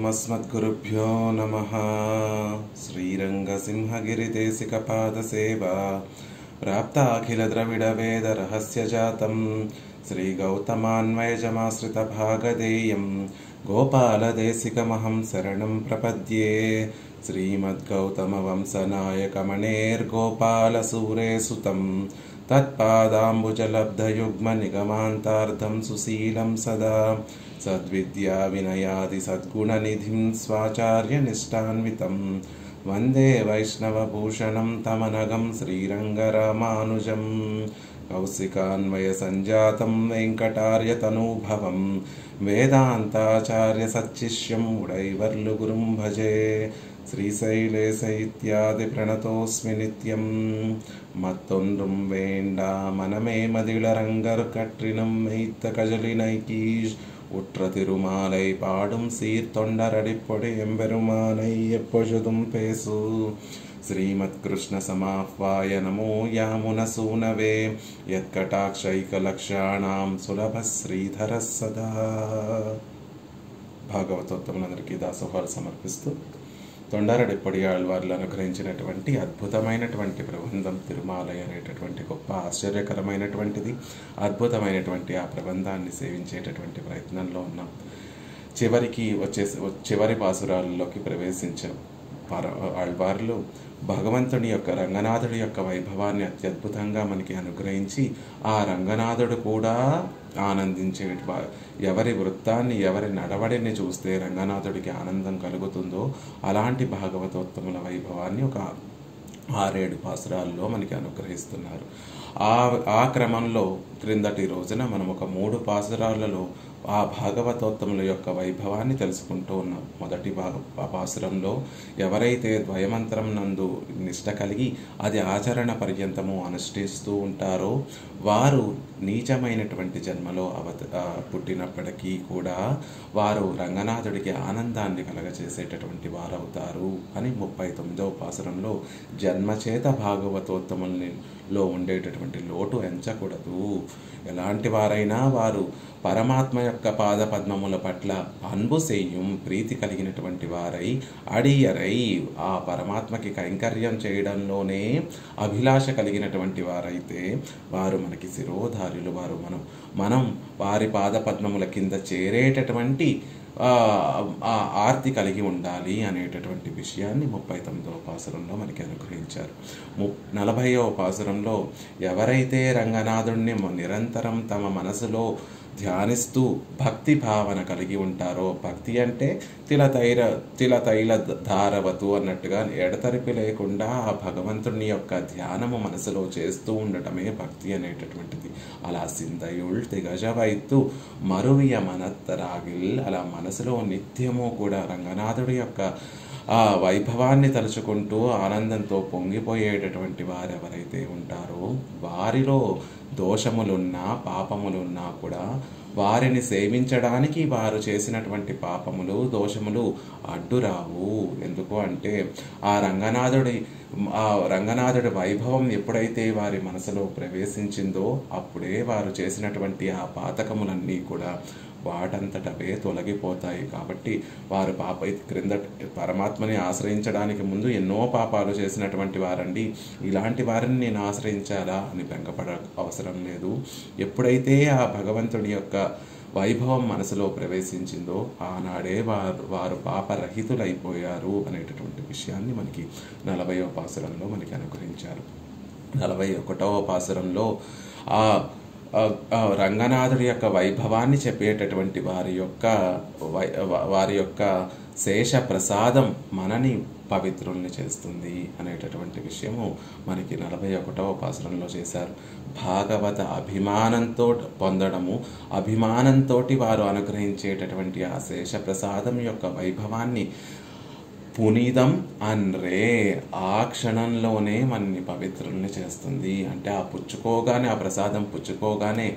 अस्मद्गुरुभ्यो नमः। श्रीरङ्गसिंहगिरिदेशिकपादसेवा प्राप्ताखिलद्रविडवेदरहस्यजातं श्रीगौतमान्वयजमाश्रितभागधेयं गोपालदेशिकमहं शरणं प्रपद्ये। श्रीमद्गौतमवंशनायकमणेर्गोपालसूरेसुतं तत्पादाम्बुजलब्धयुग्मनिगमान्तार्धं सुशीलं सदा सद्विद्या विनयादि सद्गुणनिधिं स्वाचार्यनिष्ठान्वितं वन्दे वैष्णवभूषणं तमनघं श्रीरङ्गरामानुजं। कौशिकान्वयसञ्जातं वेङ्कटार्यतनूभवं वेदान्ताचार्यसच्शिष्यं उडैवर्लुगुरुं भजे। श्रीशैलेश इत्यादि प्रणतोऽस्मि नित्यं मत्तொன்றும் வேண்டா மனமே மதிளரங்கர் கற்றினும் மெய்த்த கஜலினைக்கீஷ் உற்ற திருமாலை பாடும் சீர்தொண்டரடிப்பொடி எம்பெருமானை எப்பொழுதும் பேசு। श्रीमत्कृष्ण समाह्वाय नमो यामुनसूनवे यत्कटाक्षैकलक्ष्याणां सुलभ श्रीधर सदा। భాగవతోత్తములందరికీ దాసోహాలు సమర్పిస్తూ తొండారడిప్పొడి ఆళ్వార్లు అనుగ్రహించినటువంటి అద్భుతమైనటువంటి ప్రబంధం తిరుమాలై అనేటటువంటి గొప్ప ఆశ్చర్యకరమైనటువంటిది అద్భుతమైనటువంటి ఆ ప్రబంధాన్ని సేవించేటటువంటి ప్రయత్నంలో ఉన్నాం. చివరి పాసురాల్లోకి ప్రవేశించాం. ఆళ్వార్లు భగవంతుని యొక్క రంగనాథుడి యొక్క వైభవాన్ని అత్యద్భుతంగా మనకి అనుగ్రహించి ఆ రంగనాథుడు కూడా ఆనందించే ఎవరి వృత్తాన్ని ఎవరి నడవడిని చూస్తే రంగనాథుడికి ఆనందం కలుగుతుందో అలాంటి భాగవతోత్తముల వైభవాన్ని ఒక 6-7 పాసురాల్లో మనకి అనుగ్రహిస్తున్నారు. ఆ క్రమంలో క్రిందటి రోజున మనం ఒక 3 పాసురాలలో ఆ భాగవతోత్తముల యొక్క వైభవాన్ని తెలుసుకుంటూ ఉన్నాం. మొదటి పాసురంలో ఎవరైతే ద్వయమంత్రం నందు నిష్ట కలిగి అది ఆచరణ పర్యంతము అనుష్ఠిస్తూ ఉంటారో వారు నీచమైనటువంటి జన్మలో పుట్టినప్పటికీ కూడా వారు రంగనాథుడికి ఆనందాన్ని కలగచేసేటటువంటి వారవుతారు అని 39వ పాసురంలో జన్మచేత భాగవతోత్తములలో ఉండేటటువంటి లోటు ఎంచకూడదు. ఎలాంటి వారైనా వారు పరమాత్మ యొక్క పాద పద్మముల పట్ల అన్బు సేయం ప్రీతి కలిగినటువంటి వారై అడియరై ఆ పరమాత్మకి కైంకర్యం చేయడంలోనే అభిలాష కలిగినటువంటి వారైతే వారు మనకి శిరోధారులు. వారు మనం వారి పాద పద్మముల కింద చేరేటటువంటి ఆర్తి కలిగి ఉండాలి అనేటటువంటి విషయాన్ని 39వ పాసురంలో మనకి అనుగ్రహించారు. 40వ పాసురంలో ఎవరైతే రంగనాథుడిని నిరంతరం తమ మనసులో ధ్యానిస్తూ భక్తి భావన కలిగి ఉంటారో, భక్తి అంటే తిలతైల ధారవతు అన్నట్టుగా ఎడతెరిపి లేకుండా ఆ భగవంతుని యొక్క ధ్యానము మనసులో చేస్తూ ఉండటమే భక్తి అనేటటువంటిది. అలా సిందయుల్ తిగజవైత్తు మరువియ మనత్తరాగిల్ అలా మనసులో నిత్యము కూడా రంగనాథుడి యొక్క ఆ వైభవాన్ని తలుచుకుంటూ ఆనందంతో పొంగిపోయేటటువంటి వారెవరైతే ఉంటారో వారిలో దోషములున్నా పాపములున్నా కూడా వారిని సేవించడానికి వారు చేసినటువంటి పాపములు దోషములు అడ్డురావు. ఎందుకు అంటే ఆ రంగనాథుడి వైభవం ఎప్పుడైతే వారి మనసులో ప్రవేశించిందో అప్పుడే వారు చేసినటువంటి ఆ పాతకములన్నీ కూడా వాటంతటవే తొలగిపోతాయి. కాబట్టి వారు క్రింద పరమాత్మని ఆశ్రయించడానికి ముందు ఎన్నో పాపాలు చేసినటువంటి వారండి, ఇలాంటి వారిని నేను ఆశ్రయించాలా అని బెంగపడ అవసరం లేదు. ఎప్పుడైతే ఆ భగవంతుడి యొక్క వైభవం మనసులో ప్రవేశించిందో ఆనాడే వారు పాపరహితులైపోయారు అనేటటువంటి విషయాన్ని మనకి 40వ పాసురంలో మనకి అనుగ్రహించారు. 41వ పాసురంలో రంగనాథుడి యొక్క వైభవాన్ని చెప్పేటటువంటి వారి యొక్క శేష ప్రసాదం మనని పవిత్రుల్ని చేస్తుంది అనేటటువంటి విషయము మనకి 41వ పాసురంలో చేశారు. భాగవత అభిమానంతో పొందడము, అభిమానంతో వారు అనుగ్రహించేటటువంటి ఆ శేష ప్రసాదం యొక్క వైభవాన్ని పునీతం అన్రే ఆ క్షణంలోనే మనని పవిత్రుల్ని చేస్తుంది. అంటే ఆ ప్రసాదం పుచ్చుకోగానే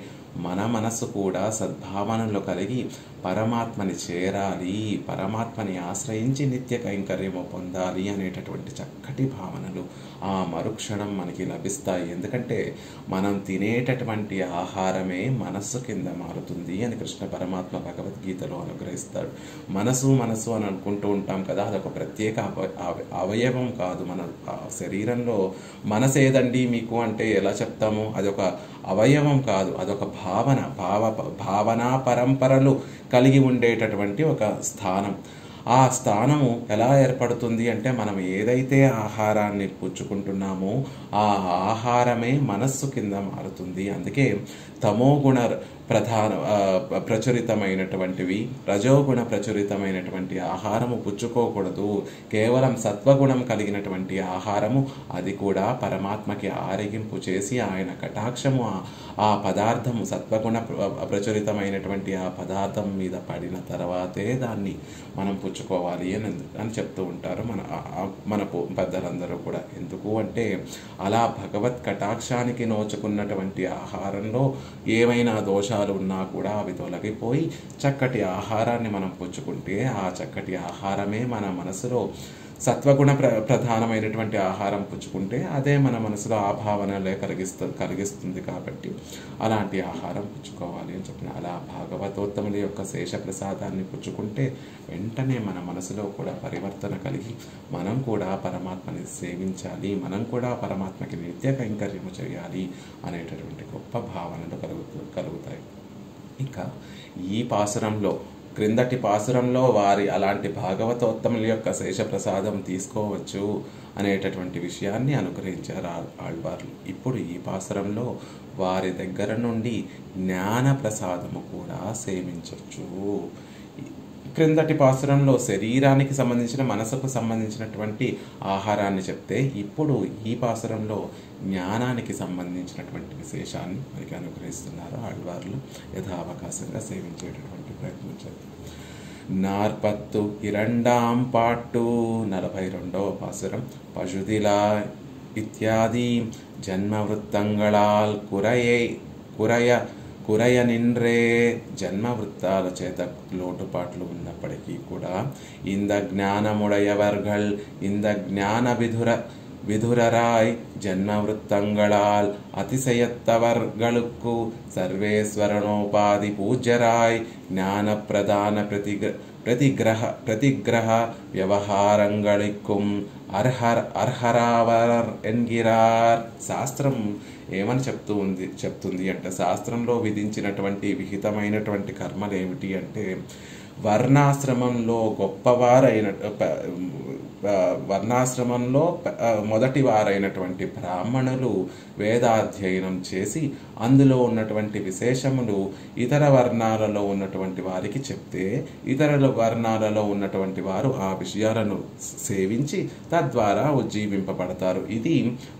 మన మనసు కూడా సద్భావనలో కలిగి పరమాత్మని చేరాలి, పరమాత్మని ఆశ్రయించి నిత్య కైంకర్యము పొందాలి అనేటటువంటి చక్కటి భావనలు ఆ మరుక్షణం మనకి లభిస్తాయి. ఎందుకంటే మనం తినేటటువంటి ఆహారమే మనస్సు కింద మారుతుంది అని కృష్ణ పరమాత్మ భగవద్గీతలో అనుగ్రహిస్తాడు. మనసు మనసు అని అనుకుంటూ ఉంటాం కదా, అదొక ప్రత్యేక అవయవం కాదు. మన శరీరంలో మనసు ఏదండి మీకు అంటే ఎలా చెప్తాము? అదొక అవయవం కాదు, అదొక భావనా పరంపరలు కలిగి ఉండేటటువంటి ఒక స్థానం. ఆ స్థానము ఎలా ఏర్పడుతుంది అంటే మనం ఏదైతే ఆహారాన్ని పుచ్చుకుంటున్నామో ఆ ఆహారమే మనస్సు కింద మారుతుంది. అందుకే తమోగుణ ప్రచురితమైనటువంటివి, రజోగుణ ప్రచురితమైనటువంటి ఆహారము పుచ్చుకోకూడదు. కేవలం సత్వగుణం కలిగినటువంటి ఆహారము, అది కూడా పరమాత్మకి ఆరగింపు చేసి ఆయన కటాక్షము ఆ పదార్థము సత్వగుణ ప్రచురితమైనటువంటి ఆ పదార్థం మీద పడిన తర్వాతే దాన్ని మనం పుచ్చుకోవాలి అని చెప్తూ ఉంటారు మన పెద్దలందరూ కూడా. ఎందుకు అంటే అలా భగవత్ కటాక్షానికి నోచుకున్నటువంటి ఆహారంలో ఏమైనా దోషాలు ఉన్నా కూడా అవి తొలగిపోయి చక్కటి ఆహారాన్ని మనం పుచ్చుకుంటే ఆ చక్కటి ఆహారమే మన మనసులో సత్వగుణ ప్రధానమైనటువంటి ఆహారం పుచ్చుకుంటే అదే మన మనసులో ఆ భావనలే కలిగిస్తుంది. కాబట్టి అలాంటి ఆహారం పుచ్చుకోవాలి అని చెప్పిన. అలా భాగవతోత్తముల యొక్క శేష ప్రసాదాన్ని పుచ్చుకుంటే వెంటనే మన మనసులో కూడా పరివర్తన కలిగి మనం కూడా పరమాత్మని సేవించాలి, మనం కూడా పరమాత్మకి నిత్య కైంకర్యము చేయాలి అనేటటువంటి గొప్ప భావనలు కలుగుతాయి. ఇంకా ఈ పాసురంలో, క్రిందటి పాసురంలో వారి అలాంటి భాగవతోత్తముల యొక్క శేషప్రసాదం తీసుకోవచ్చు అనేటటువంటి విషయాన్ని అనుగ్రహించారు ఆళ్వార్లు. ఇప్పుడు ఈ పాసురంలో వారి దగ్గర నుండి జ్ఞాన ప్రసాదము కూడా సేవించవచ్చు. క్రిందటి పాసురంలో శరీరానికి సంబంధించిన, మనసుకు సంబంధించినటువంటి ఆహారాన్ని చెప్తే ఇప్పుడు ఈ పాసురంలో జ్ఞానానికి సంబంధించినటువంటి విశేషాన్ని మనకి అనుగ్రహిస్తున్నారు ఆళ్వార్లు. యథావకాశంగా సేవించేటటువంటి ప్రయత్నం చేద్దాం. 42 పాట్టు 42వ పాసురం. పశుదిలా ఇత్యాది జన్మవృత్తంగళాల్ కురయ నిన్రే జన్మ వృత్తాల చేత లోటుపాట్లు ఉన్నప్పటికీ కూడా ఇంద జ్ఞానముడయవర్గల్ ఇంద జ్ఞాన విధురరాయ్ జన్మ వృత్తంగళాల్ அதிசயத்தவர்களுக்கு சர்வேஸ்வரனோபாதி பூஜ்யராய் ஞான பிரதான பிரதிகிரக వ్యవహారంగళిక్కుం అర్హరావర్ ఎన్గిరార్. శాస్త్రం ఏమని చెప్తుంది అంటే శాస్త్రంలో విధించినటువంటి విహితమైనటువంటి కర్మలు ఏమిటి అంటే వర్ణాశ్రమంలో మొదటి వారైనటువంటి బ్రాహ్మణులు వేదాధ్యయనం చేసి అందులో ఉన్నటువంటి విశేషములు ఇతర వర్ణాలలో ఉన్నటువంటి వారికి చెప్తే ఇతర వర్ణాలలో ఉన్నటువంటి వారు ఆ విషయాలను సేవించి తద్వారా ఉజ్జీవింపబడతారు. ఇది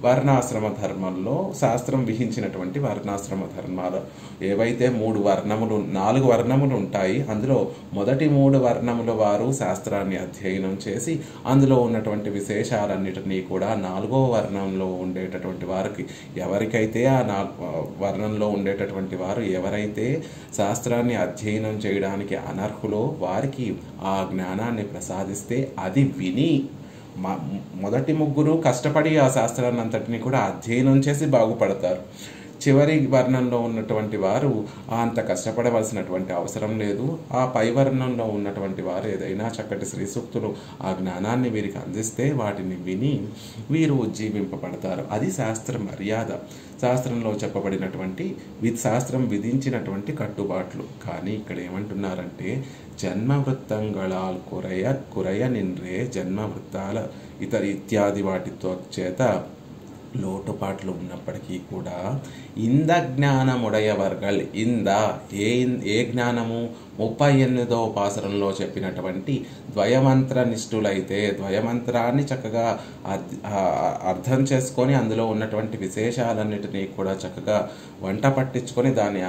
వర్ణాశ్రమ ధర్మంలో శాస్త్రం విధించినటువంటి వర్ణాశ్రమ ధర్మాలు. ఏవైతే 4 వర్ణములు ఉంటాయి, అందులో మొదటి 3 వర్ణముల వారు శాస్త్రాన్ని అధ్యయనం చేసి అందులో ఉన్నటువంటి విశేషాలన్నిటినీ కూడా 4వ వర్ణంలో ఉండేటటువంటి వారికి ఎవరికైతే ఆ వర్ణంలో ఉండేటటువంటి వారు ఎవరైతే శాస్త్రాన్ని అధ్యయనం చేయడానికి అనర్హులో వారికి ఆ జ్ఞానాన్ని ప్రసాదిస్తే అది విని మొదటి 3 కష్టపడి ఆ శాస్త్రాన్ని అంతటినీ కూడా అధ్యయనం చేసి బాగుపడతారు. చివరి వర్ణంలో ఉన్నటువంటి వారు అంత కష్టపడవలసినటువంటి అవసరం లేదు. ఆ పై వర్ణంలో ఉన్నటువంటి వారు ఏదైనా చక్కటి శ్రీ సూక్తులు ఆ జ్ఞానాన్ని వీరికి అందిస్తే వాటిని విని వీరు ఉజ్జీవింపబడతారు. అది శాస్త్ర మర్యాద, శాస్త్రంలో చెప్పబడినటువంటి శాస్త్రం విధించినటువంటి కట్టుబాట్లు. కానీ ఇక్కడ ఏమంటున్నారంటే జన్మవృత్తంగళాల్ కురయ నిన్రే జన్మవృత్తాల ఇత్యాది వాటితో చేత లోటుపాట్లు ఉన్నప్పటికీ కూడా ఇంద జ్ఞానముడయవర్గల్ ఏ జ్ఞానము 38వ పాసురంలో చెప్పినటువంటి ద్వయమంత్ర నిష్ఠులైతే ద్వయమంత్రాన్ని చక్కగా అర్థం చేసుకొని అందులో ఉన్నటువంటి విశేషాలన్నిటినీ కూడా చక్కగా వంట పట్టించుకొని దాన్ని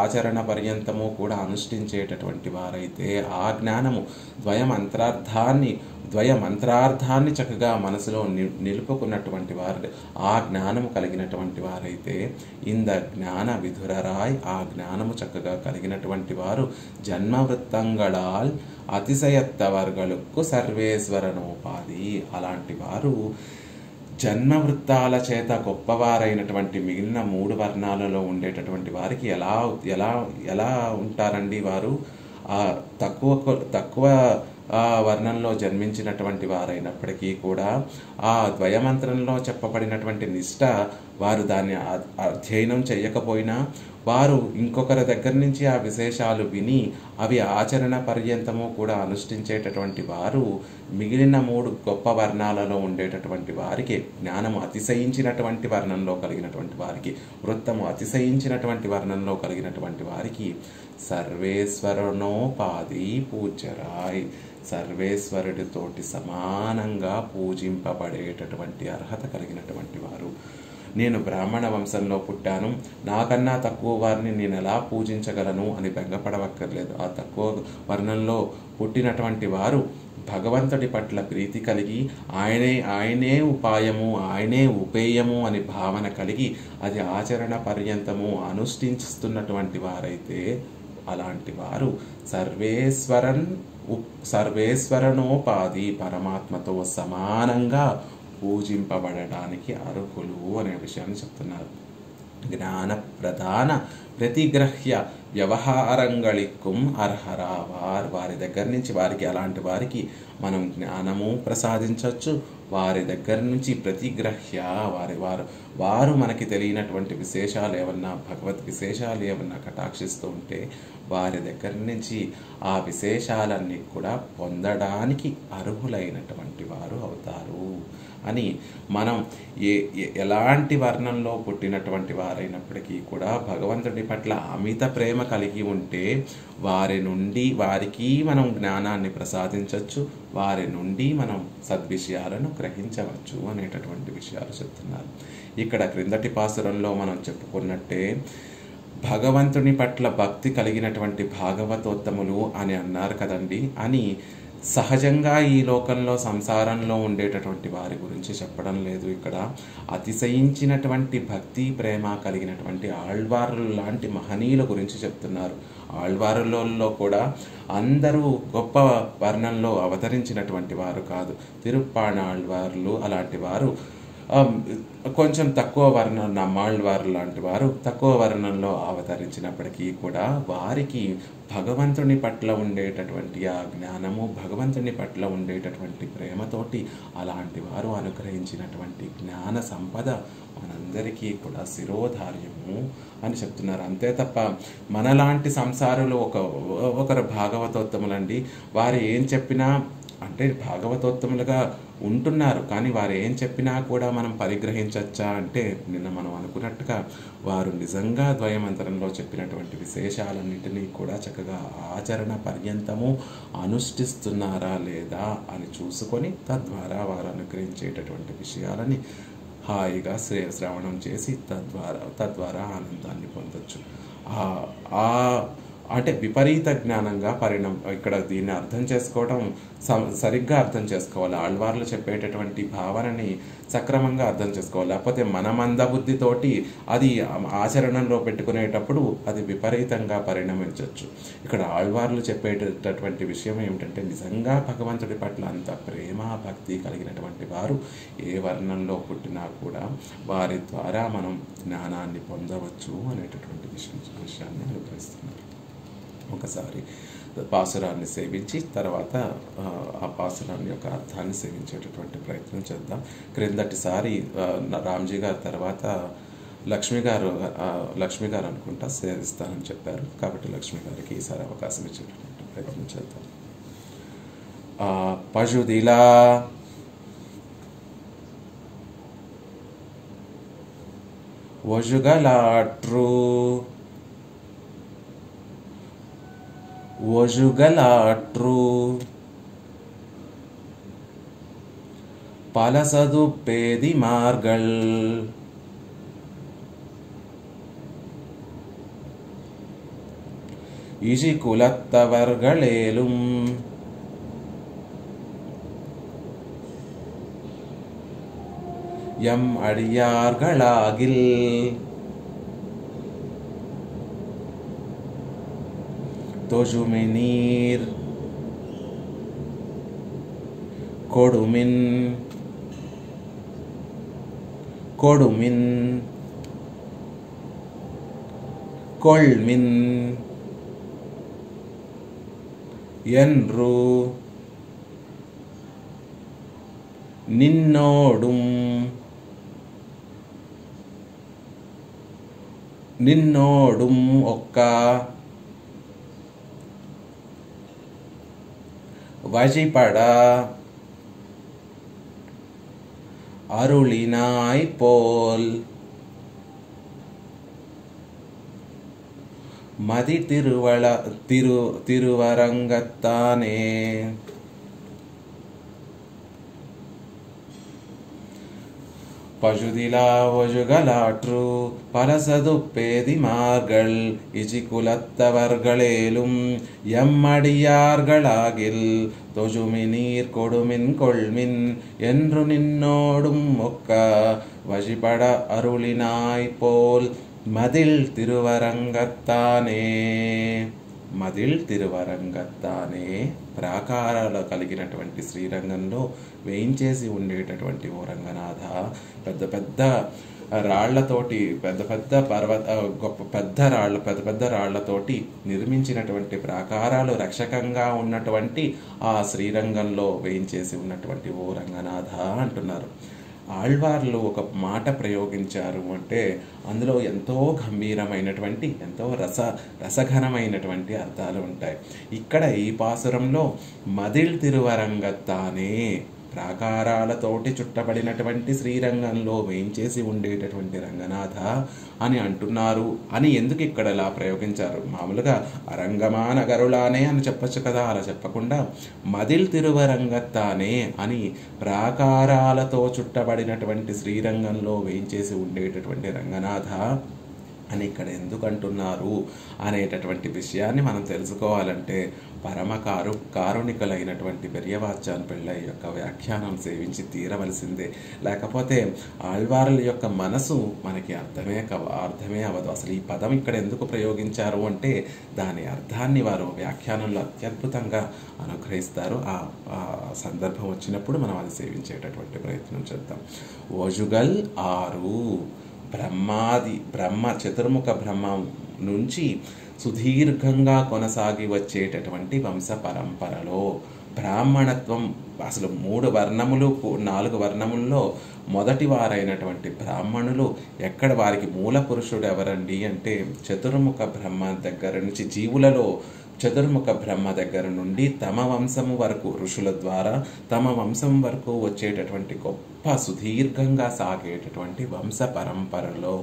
ఆచరణ పర్యంతము కూడా అనుష్ఠించేటటువంటి వారైతే ఆ జ్ఞానము ద్వయమంత్రార్థాన్ని చక్కగా మనసులో నిలుపుకున్నటువంటి వారు ఆ జ్ఞానము కలిగినటువంటి వారైతే ఇంద జ్ఞాన విధురరాయ్, ఆ జ్ఞానము చక్కగా కలిగినటువంటి వారు జన్మవృత్తంగళాల్ అతిశయత్తవర్గలకు సర్వేశ్వరనోపాధి. అలాంటి వారు జన్మవృత్తాల చేత గొప్పవారైనటువంటి మిగిలిన 3 వర్ణాలలో ఉండేటటువంటి వారికి ఎలా ఎలా ఎలా ఉంటారండి? వారు తక్కువ వర్ణంలో జన్మించినటువంటి వారైనప్పటికీ కూడా ఆ ద్వయమంత్రంలో చెప్పబడినటువంటి నిష్ట వారు దాన్ని అధ్యయనం చేయకపోయినా వారు ఇంకొకరి దగ్గర నుంచి ఆ విశేషాలు విని అవి ఆచరణ పర్యంతము కూడా అనుష్ఠించేటటువంటి వారు మిగిలిన 3 గొప్ప వర్ణాలలో ఉండేటటువంటి వారికి, జ్ఞానము అతిశయించినటువంటి వర్ణంలో కలిగినటువంటి వారికి, వృత్తము అతిశయించినటువంటి వర్ణంలో కలిగినటువంటి వారికి సర్వేశ్వరనోపాధి పూజ్యరాయ్, సర్వేశ్వరుడితోటి సమానంగా పూజింపబడేటటువంటి అర్హత కలిగినటువంటి వారు. నేను బ్రాహ్మణ వంశంలో పుట్టాను, నాకన్నా తక్కువ వారిని నేను ఎలా పూజించగలను అని బెంగపడవక్కర్లేదు. ఆ తక్కువ వర్ణంలో పుట్టినటువంటి వారు భగవంతుడి పట్ల ప్రీతి కలిగి ఆయనే ఉపాయము, ఆయనే ఉపేయము అని భావన కలిగి అది ఆచరణ పర్యంతము అనుష్ఠిస్తున్నటువంటి వారైతే అలాంటి వారు సర్వేశ్వరనోపాధి, పరమాత్మతో సమానంగా పూజింపబడడానికి అర్హులు అనే విషయాన్ని చెప్తున్నారు. జ్ఞాన ప్రధాన ప్రతిగ్రహ్య వ్యవహారంగళిక్కుం అర్హరావార్, వారి దగ్గర నుంచి అలాంటి వారికి మనం జ్ఞానము ప్రసాదించవచ్చు. వారి దగ్గర నుంచి ప్రతిగ్రహ్య వారు మనకి తెలియనటువంటి విశేషాలు ఏమన్నా, భగవద్ విశేషాలు ఏమన్నా కటాక్షిస్తూ ఉంటే వారి దగ్గర నుంచి ఆ విశేషాలన్నీ కూడా పొందడానికి అర్హులైనటువంటి వారు అవుతారు అని మనం ఎలాంటి వర్ణంలో పుట్టినటువంటి వారైనప్పటికీ కూడా భగవంతుడి పట్ల అమిత ప్రేమ కలిగి ఉంటే వారికి మనం జ్ఞానాన్ని ప్రసాదించవచ్చు, వారి నుండి మనం సద్విషయాలను గ్రహించవచ్చు అనేటటువంటి విషయాలు చెప్తున్నారు. ఇక్కడ క్రిందటి పాసురంలో మనం చెప్పుకున్నట్టే భగవంతుని పట్ల భక్తి కలిగినటువంటి భాగవతోత్తములు అని అన్నారు కదండి. అని సహజంగా ఈ లోకంలో సంసారంలో ఉండేటటువంటి వారి గురించి చెప్పడం లేదు. ఇక్కడ అతిశయించినటువంటి భక్తి ప్రేమ కలిగినటువంటి ఆళ్వారులు లాంటి మహనీయుల గురించి చెప్తున్నారు. ఆళ్వారులలో కూడా అందరూ గొప్ప వర్ణంలో అవతరించినటువంటి వారు కాదు. తిరుప్పాణ ఆళ్వార్లు అలాంటి వారు కొంచెం తక్కువ వర్ణం, నమ్మాళ్వారు లాంటి వారు తక్కువ వర్ణంలో అవతరించినప్పటికీ కూడా వారికి భగవంతుని పట్ల ఉండేటటువంటి ఆ జ్ఞానము, భగవంతుని పట్ల ఉండేటటువంటి ప్రేమతోటి అలాంటి వారు అనుగ్రహించినటువంటి జ్ఞాన సంపద మనందరికీ కూడా శిరోధార్యము అని చెప్తున్నారు. అంతే తప్ప మనలాంటి సంసారులు ఒకరు భాగవతోత్తములండి, వారు ఏం చెప్పినా అంటే భాగవతోత్తములుగా ఉంటున్నారు, కానీ వారు ఏం చెప్పినా కూడా మనం పరిగ్రహించచ్చా అంటే నిన్న మనం అనుకున్నట్టుగా వారు నిజంగా ద్వయమంతరంలో చెప్పినటువంటి విశేషాలన్నింటినీ కూడా చక్కగా ఆచరణ పర్యంతము అనుష్ఠిస్తున్నారా లేదా అని చూసుకొని తద్వారా వారు అనుగ్రహించేటటువంటి విషయాలని హాయిగా శ్రవణం చేసి తద్వారా ఆనందాన్ని పొందొచ్చు. అంటే విపరీత జ్ఞానంగా ఇక్కడ దీన్ని అర్థం చేసుకోవడం సరిగ్గా అర్థం చేసుకోవాలి. ఆళ్వార్లు చెప్పేటటువంటి భావనని సక్రమంగా అర్థం చేసుకోవాలి. లేకపోతే మన మందబుద్ధితోటి అది ఆచరణలో పెట్టుకునేటప్పుడు అది విపరీతంగా పరిణమించవచ్చు. ఇక్కడ ఆళ్వార్లు చెప్పేటటువంటి విషయం ఏమిటంటే నిజంగా భగవంతుడి పట్ల అంత ప్రేమ భక్తి కలిగినటువంటి వారు ఏ వర్ణంలో పుట్టినా కూడా వారి ద్వారా మనం జ్ఞానాన్ని పొందవచ్చు అనేటటువంటి విషయాన్ని అనుగ్రహిస్తున్నారు. ఒకసారి పాసురాన్ని సేవించి తర్వాత ఆ పాసురాన్ని యొక్క అర్థాన్ని సేవించేటటువంటి ప్రయత్నం చేద్దాం. క్రిందటిసారి రామ్జీ గారు తర్వాత లక్ష్మి గారు అనుకుంటా సేవిస్తానని చెప్పారు. కాబట్టి లక్ష్మి గారికి ఈసారి అవకాశం ఇచ్చేటటువంటి ప్రయత్నం చేద్దాం. పశుదిలా ఒజుగలాట్రు பலசது பேதிமார்கள் இஜி குலத்தவர்களேலும் எம் அடியார்களாகில் தொழுமி நீர் கொடுமின் கொடுமின் கொள்மின் என்று நின்னோடும் ஒక్క வழிபட அருளினாய் போல் மதி திருவரங்கத்தானே. பசுதிலா ஒழுகலாற்று பலசதுப்பேதிமார்கள் இஜிகுலத்தவர்களேலும் எம்மடியார்களாகில் தொழுமி நீர் கொடுமின் கொள்மின் என்று நின்னோடும் ஒக்க வழிபட அருளினாய் போல் మదిల్ తిరువరంగత్తానే. మదిల్ తిరువరంగత్తానే ప్రాకారాలు కలిగినటువంటి శ్రీరంగంలో వేయించేసి ఉండేటటువంటి ఓ రంగనాథ, పెద్ద పెద్ద రాళ్లతోటి పెద్ద రాళ్లతోటి నిర్మించినటువంటి ప్రాకారాలు రక్షకంగా ఉన్నటువంటి ఆ శ్రీరంగంలో వేయించేసి ఉన్నటువంటి ఓ రంగనాథ అంటున్నారు. ఆళ్వార్లు ఒక మాట ప్రయోగించారు అంటే అందులో ఎంతో గంభీరమైనటువంటి, ఎంతో రసఘనమైనటువంటి అర్థాలు ఉంటాయి. ఇక్కడ ఈ పాసురంలో మదిల్ తిరువరంగత్తానే, ప్రాకారాలతోటి చుట్టబడినటువంటి శ్రీరంగంలో వేయించేసి ఉండేటటువంటి రంగనాథ అని అంటున్నారు అని ఎందుకు ఇక్కడ ఇలా ప్రయోగించారు? మామూలుగా అరంగమా నగరులానే అని చెప్పచ్చు కదా, అలా చెప్పకుండా మదిల్ తిరువరంగత్తానే అని ప్రాకారాలతో చుట్టబడినటువంటి శ్రీరంగంలో వేయించేసి ఉండేటటువంటి రంగనాథ అని ఇక్కడ ఎందుకు అంటున్నారు అనేటటువంటి విషయాన్ని మనం తెలుసుకోవాలంటే పరమ కారుణికులైనటువంటి పెరియవాచాన్ పిళ్ళై యొక్క వ్యాఖ్యానం సేవించి తీరవలసిందే. లేకపోతే ఆళ్వారుల యొక్క మనసు మనకి అర్థమే అవ్వదు. అసలు ఈ పదం ఇక్కడ ఎందుకు ప్రయోగించారు అంటే దాని అర్థాన్ని వారు వ్యాఖ్యానంలో అత్యద్భుతంగా అనుగ్రహిస్తారు. ఆ సందర్భం వచ్చినప్పుడు మనం అది సేవించేటటువంటి ప్రయత్నం చేద్దాం. ఒజుగల్ 6 బ్రహ్మ చతుర్ముఖ బ్రహ్మ నుంచి సుదీర్ఘంగా కొనసాగి వచ్చేటటువంటి వంశ పరంపరలో బ్రాహ్మణత్వం అసలు 3 వర్ణములు 4 వర్ణముల్లో మొదటి వారైనటువంటి బ్రాహ్మణులు ఎక్కడ వారికి మూల పురుషుడు ఎవరండి అంటే చతుర్ముఖ బ్రహ్మ దగ్గర నుంచి, జీవులలో చతుర్ముఖ బ్రహ్మ దగ్గర నుండి తమ వంశము వరకు, ఋషుల ద్వారా తమ వంశం వరకు వచ్చేటటువంటి గొప్ప సుదీర్ఘంగా సాగేటటువంటి వంశ పరంపరలో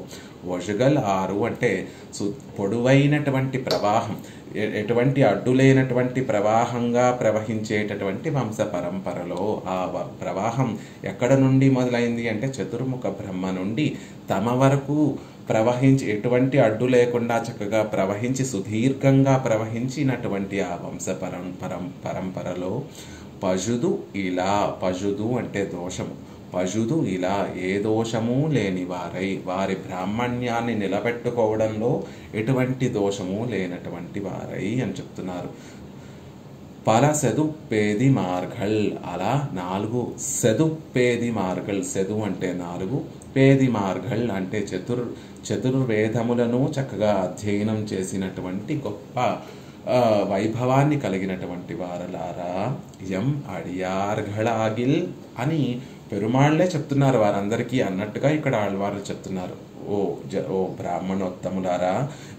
ఒజుగల్ 6 అంటే పొడవైనటువంటి ప్రవాహం, ఎటువంటి అడ్డులేనటువంటి ప్రవాహంగా ప్రవహించేటటువంటి వంశ పరంపరలో ఆ ప్రవాహం ఎక్కడ నుండి మొదలైంది అంటే చతుర్ముఖ బ్రహ్మ నుండి తమ వరకు ప్రవహించి, ఎటువంటి అడ్డు లేకుండా చక్కగా ప్రవహించి సుదీర్ఘంగా ప్రవహించినటువంటి ఆ వంశ పరంపరలో పజుదు ఇలా, పజుదు అంటే దోషము, పజుదు ఇలా ఏ దోషము లేని వారై, వారి బ్రాహ్మణ్యాన్ని నిలబెట్టుకోవడంలో ఎటువంటి దోషము లేనటువంటి వారై అని చెప్తున్నారు. పల సెదుప్పేది మార్గల్, అలా 4 సెదుప్పేది మార్గల్, సెదు అంటే 4, పేది మార్గల్ అంటే చతుర్వేదములను చక్కగా అధ్యయనం చేసినటువంటి గొప్ప వైభవాన్ని కలిగినటువంటి వారలారా ఎం అడియార్ఘళాగిల్ అని పెరుమాళ్లే చెప్తున్నారు వారందరికీ అన్నట్టుగా ఇక్కడ ఆళ్వార్లు చెప్తున్నారు. ఓ బ్రాహ్మణోత్తములారా,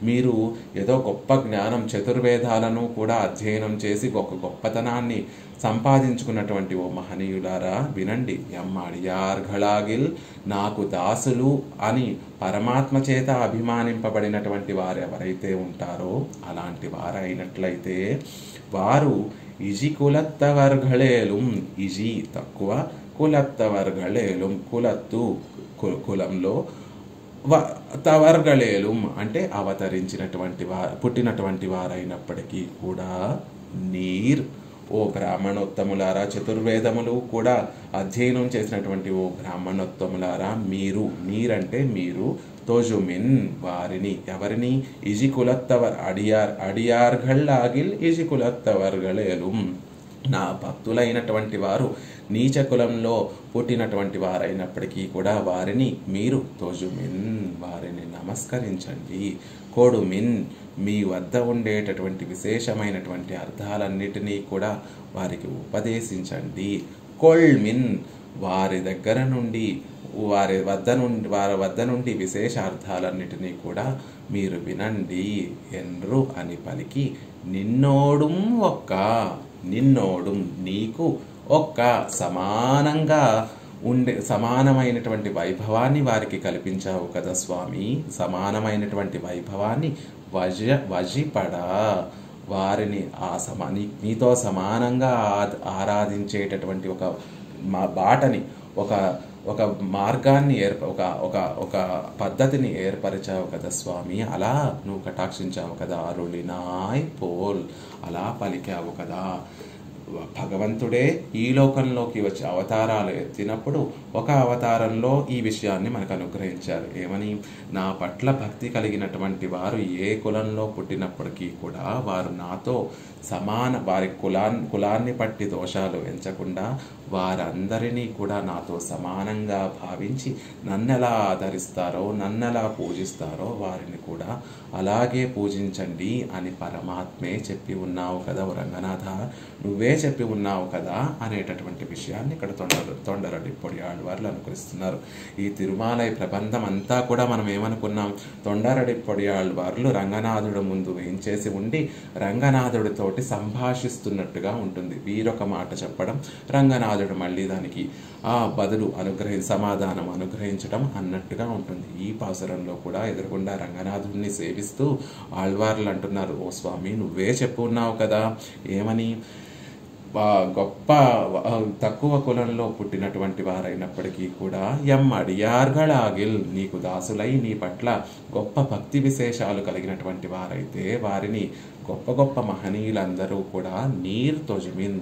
మీరు ఏదో గొప్ప జ్ఞానం, చతుర్వేదాలను కూడా అధ్యయనం చేసి ఒక గొప్పతనాన్ని సంపాదించుకున్నటువంటి ఓ మహనీయులారా వినండి. ఎం అడియార్ఘళాగిల్, నాకు దాసులు అని పరమాత్మ చేత అభిమానింపబడినటువంటి వారు ఎవరైతే ఉంటారో అలాంటి వారైనట్లయితే వారు ఇజి కులత్తవర్గళేలుం, ఇజి తక్కువ, కులత్తవర్గళేలుం కులత్తు కులంలో, తవర్గళేలుం అంటే అవతరించినటువంటి పుట్టినటువంటి వారైనప్పటికీ కూడా నీర్ ఓ బ్రాహ్మణోత్తములారా, చతుర్వేదములు కూడా అధ్యయనం చేసినటువంటి ఓ బ్రాహ్మణోత్తములారా, మీరంటే మీరు తోజుమిన్ వారిని, ఎవరిని? ఇజికులత్తవర్ అడియార్గళ్ళాగిల్ ఇజికులత్తవర్గళేలుం, నా భక్తులైనటువంటి వారు నీచ కులంలో పుట్టినటువంటి వారైనప్పటికీ కూడా వారిని మీరు తోజుమిన్, వారిని నమస్కరించండి. కోడుమిన్, మీ వద్ద ఉండేటటువంటి విశేషమైనటువంటి అర్థాలన్నిటినీ కూడా వారికి ఉపదేశించండి. కొల్మిన్, వారి వద్ద నుండి విశేషార్థాలన్నిటినీ కూడా మీరు వినండి. ఎన్రు అని పలికి నిన్నోడుం నీకు ఒక్క సమానమైనటువంటి వైభవాన్ని వారికి కల్పించావు కదా స్వామి. సమానమైనటువంటి వైభవాన్ని వజిపడా, వారిని నీతో సమానంగా ఆరాధించేటటువంటి ఒక బాటని, ఒక మార్గాన్ని ఒక పద్ధతిని ఏర్పరిచావు కదా స్వామి. అలా నువ్వు కటాక్షించావు కదా. అరుళినాయ్ పోల్, అలా పలికావు కదా. భగవంతుడే ఈ లోకంలోకి వచ్చి అవతారాలు ఎత్తినప్పుడు ఒక అవతారంలో ఈ విషయాన్ని మనకు అనుగ్రహించారు. ఏమని? నా పట్ల భక్తి కలిగినటువంటి వారు ఏ కులంలో పుట్టినప్పటికీ కూడా వారు నాతో వారి కులాన్ని పట్టి దోషాలు ఎంచకుండా వారందరినీ కూడా నాతో సమానంగా భావించి నన్నెలా ఆదరిస్తారో, నన్నెలా పూజిస్తారో వారిని కూడా అలాగే పూజించండి అని పరమాత్మే చెప్పి ఉన్నావు కదా రంగనాథ, నువ్వే చెప్పి ఉన్నావు కదా అనేటటువంటి విషయాన్ని ఇక్కడ తొండరడిప్పొడి ఆళ్వార్లు అనుకరిస్తున్నారు. ఈ తిరుమాలై ప్రబంధం అంతా కూడా మనం ఏమనుకున్నాం? తొండరడిప్పొడి ఆళ్వార్లు రంగనాథుడు ముందు వేయించేసి ఉండి రంగనాథుడితోటి సంభాషిస్తున్నట్టుగా ఉంటుంది. వీరొక మాట చెప్పడం, రంగనాథుడు మళ్ళీ దానికి బదులు సమాధానం అనుగ్రహించడం అన్నట్టుగా ఉంటుంది. ఈ పాసురంలో కూడా ఎదురుగుండా రంగనాథుడిని సేవిస్తూ ఆళ్వార్లు అంటున్నారు, ఓ స్వామి నువ్వే చెప్పు ఉన్నావు కదా. ఏమని? తక్కువ కులంలో పుట్టినటువంటి వారైనప్పటికీ కూడా అడియార్గళాగిల్, నీకు దాసులై నీ పట్ల గొప్ప భక్తి విశేషాలు కలిగినటువంటి వారైతే వారిని గొప్ప మహనీయులందరూ కూడా తొజిమిన్,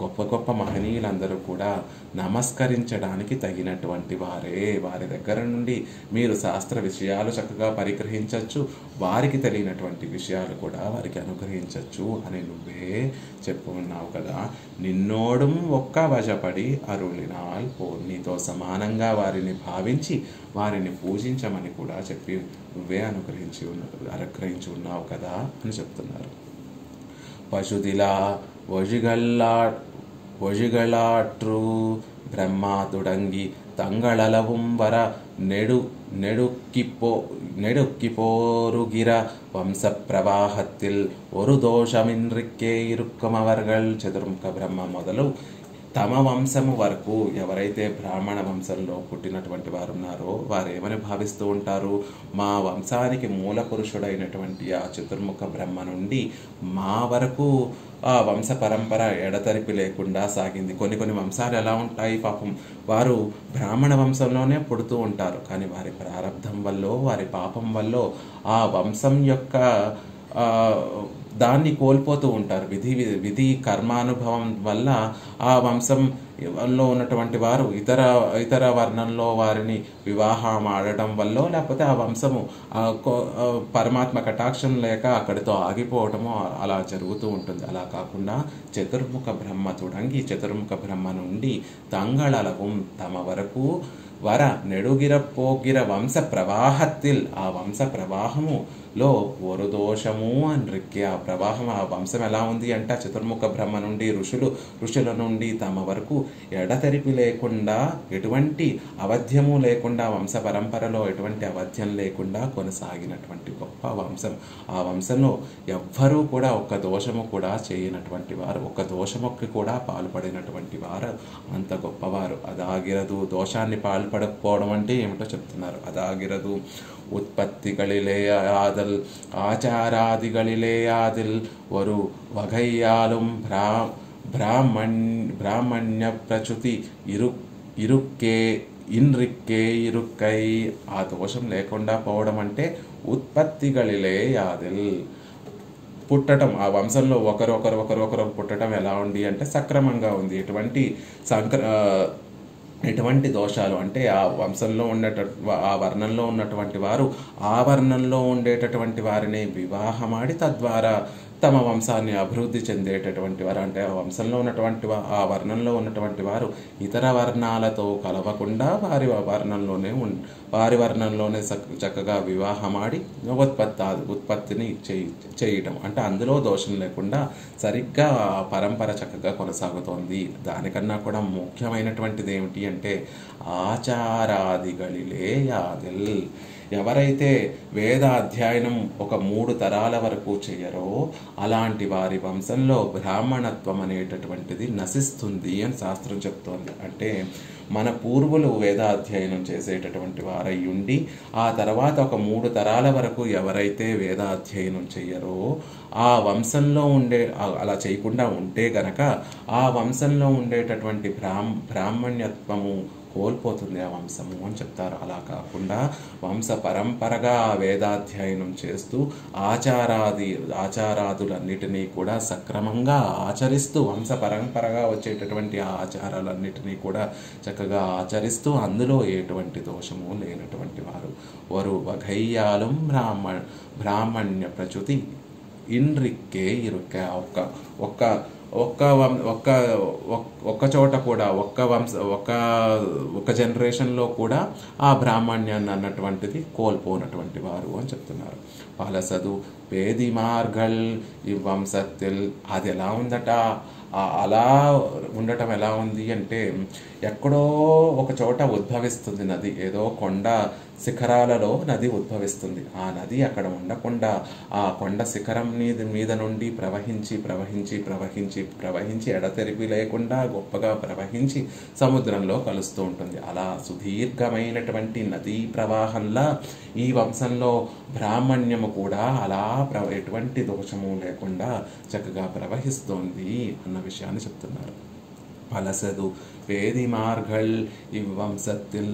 గొప్ప మహనీయులందరూ కూడా నమస్కరించడానికి తగినటువంటి వారి దగ్గర నుండి మీరు శాస్త్ర విషయాలు చక్కగా పరిగ్రహించవచ్చు, వారికి తెలియనటువంటి విషయాలు కూడా వారికి అనుగ్రహించవచ్చు అని నువ్వే చెప్పు ఉన్నావు కదా. నిన్నోడం వజపడి అరుళినాల్ పో, నీతో సమానంగా వారిని భావించి వారిని పూజించమని కూడా చెప్పి నువ్వే అనుగ్రహించి ఉన్నావు కదా అని చెప్తున్నారు. పశుదిలా ஒழிகளாற்று பிரம்மாதுடங்கி தங்களளவும் வர நெடுக்கிப்போருகிற வம்ச பிரவாகத்தில் ஒரு దోషమిన్రిక్కే ఇరుక్కం అవర్గల్. చతుర్ముఖ బ్రహ్మ మొదలు తమ వంశము వరకు ఎవరైతే బ్రాహ్మణ వంశంలో పుట్టినటువంటి వారు ఉన్నారో వారు ఏమని భావిస్తూ ఉంటారు? మా వంశానికి మూల పురుషుడైనటువంటి ఆ చతుర్ముఖ బ్రహ్మ నుండి మా వరకు ఆ వంశ పరంపర ఎడతెరిపి లేకుండా సాగింది. కొన్ని వంశాలు ఎలా ఉంటాయి? పాపం వారు బ్రాహ్మణ వంశంలోనే పుడుతూ ఉంటారు, కానీ వారి ప్రారంధం వల్ల, వారి పాపం వల్ల ఆ వంశం యొక్క దాన్ని కోల్పోతూ ఉంటారు. విధి కర్మానుభవం వల్ల ఆ వంశంలో ఉన్నటువంటి వారు ఇతర వర్ణంలో వారిని వివాహం ఆడటం వల్ల, లేకపోతే ఆ వంశము పరమాత్మ కటాక్షం లేక అక్కడితో ఆగిపోవటము అలా జరుగుతూ ఉంటుంది. అలా కాకుండా చతుర్ముఖ బ్రహ్మ తొడంగి, చతుర్ముఖ బ్రహ్మ నుండి తంగళలవం తమ వరకు వర నెడుగిర వంశ ప్రవాహத்தில், ఆ వంశ ప్రవాహములో ఒక దోషము అన్రిక్కే, ఆ ప్రవాహం ఆ వంశం ఎలా ఉంది అంటే చతుర్ముఖ బ్రహ్మ నుండి ఋషుల నుండి తమ వరకు ఎడతెరిపి లేకుండా, ఎటువంటి అవధ్యము లేకుండా, వంశ పరంపరలో ఎటువంటి అవధ్యం లేకుండా కొనసాగినటువంటి గొప్ప వంశం. ఆ వంశంలో ఎవ్వరూ కూడా ఒక్క దోషము కూడా చేయనటువంటి వారు, ఒక్క దోషముకి కూడా పాల్పడినటువంటి వారు అంత గొప్పవారు. అదాగిరదు, దోషాన్ని పాల్పడకపోవడం అంటే ఏమిటో చెప్తున్నారు. అదాగిరదు, உற்பத்திகளிலே ஆதல் ஆச்சாராதிகளிலே ஆதில் ஒரு வகையாலும் బ్రాహ్మణ్య ప్రచుతి ఇరుక్కై. ఆ దోషం లేకుండా పోవడం అంటే ఉత్పత్తిகளிலே ఆదిల్, పుట్టడం, ఆ వంశంలో ఒకరు పుట్టడం ఎలా ఉంది అంటే సక్రమంగా ఉంది. ఎటువంటి దోషాలు అంటే ఆ వంశంలో ఆ వర్ణంలో ఉన్నటువంటి వారు ఆ వర్ణంలో ఉండేటటువంటి వారిని వివాహమాడి తద్వారా తమ వంశాన్ని అభివృద్ధి చెందేటటువంటి వారు, అంటే ఆ వంశంలో ఉన్నటువంటి ఆ వర్ణంలో ఉన్నటువంటి వారు ఇతర వర్ణాలతో కలవకుండా వారి వర్ణంలోనే చక్కగా వివాహమాడి ఉత్పత్తిని చేయటం, అంటే అందులో దోషం లేకుండా సరిగ్గా పరంపర చక్కగా కొనసాగుతోంది. దానికన్నా కూడా ముఖ్యమైనటువంటిది ఏమిటి అంటే ఆచారాదిగళిలే యాదిల్. ఎవరైతే వేద అధ్యయనం ఒక 3 తరాల వరకు చేయరో అలాంటి వారి వంశంలో బ్రాహ్మణత్వం అనేటటువంటిది నశిస్తుంది అని శాస్త్రం చెప్తోంది. అంటే మన పూర్వులు వేదాధ్యయనం చేసేటటువంటి వారై ఉండి ఆ తర్వాత ఒక 3 తరాల వరకు ఎవరైతే వేదాధ్యయనం చెయ్యరో ఆ వంశంలో అలా చేయకుండా ఉంటే గనక ఆ వంశంలో ఉండేటటువంటి బ్రాహ్మణ్యత్వము కోల్పోతుంది ఆ వంశము అని చెప్తారు. అలా కాకుండా వంశ పరంపరగా వేదాధ్యయనం చేస్తూ ఆచారాదులన్నిటినీ కూడా సక్రమంగా ఆచరిస్తూ వంశ పరంపరగా వచ్చేటటువంటి ఆ ఆచారాలన్నిటినీ కూడా చక్కగా ఆచరిస్తూ అందులో ఎటువంటి దోషము లేనటువంటి వారు వఘయ్యాలం బ్రాహ్మణ్య ప్రచుతి ఇన్రిక్కే ఇరుక్కే ఒక్క చోట కూడా ఒక్క జనరేషన్లో కూడా ఆ బ్రాహ్మణ్యాన్ని అన్నటువంటిది కోల్పోనటువంటి వారు అని చెప్తున్నారు. పలసదు పేది మార్గల్ ఈ వంశత్తిల్ అది ఎలా ఉందట, అలా ఉండటం ఎలా ఉంది అంటే ఎక్కడో ఒక చోట ఉద్భవిస్తుంది నది, ఏదో కొండ శిఖరాలలో నది ఉద్భవిస్తుంది. ఆ నది అక్కడ ఉండకుండా ఆ కొండ శిఖరం మీద నుండి ప్రవహించి ఎడతెరిపి లేకుండా గొప్పగా ప్రవహించి సముద్రంలో కలుస్తూ ఉంటుంది. అలా సుదీర్ఘమైనటువంటి నదీ ప్రవాహంలా ఈ వంశంలో బ్రాహ్మణ్యము కూడా అలా ఎటువంటి దోషము లేకుండా చక్కగా ప్రవహిస్తోంది అన్న విషయాన్ని చెప్తున్నారు. పలసదు வேதிமார்கள் இவ்வம்சத்தில்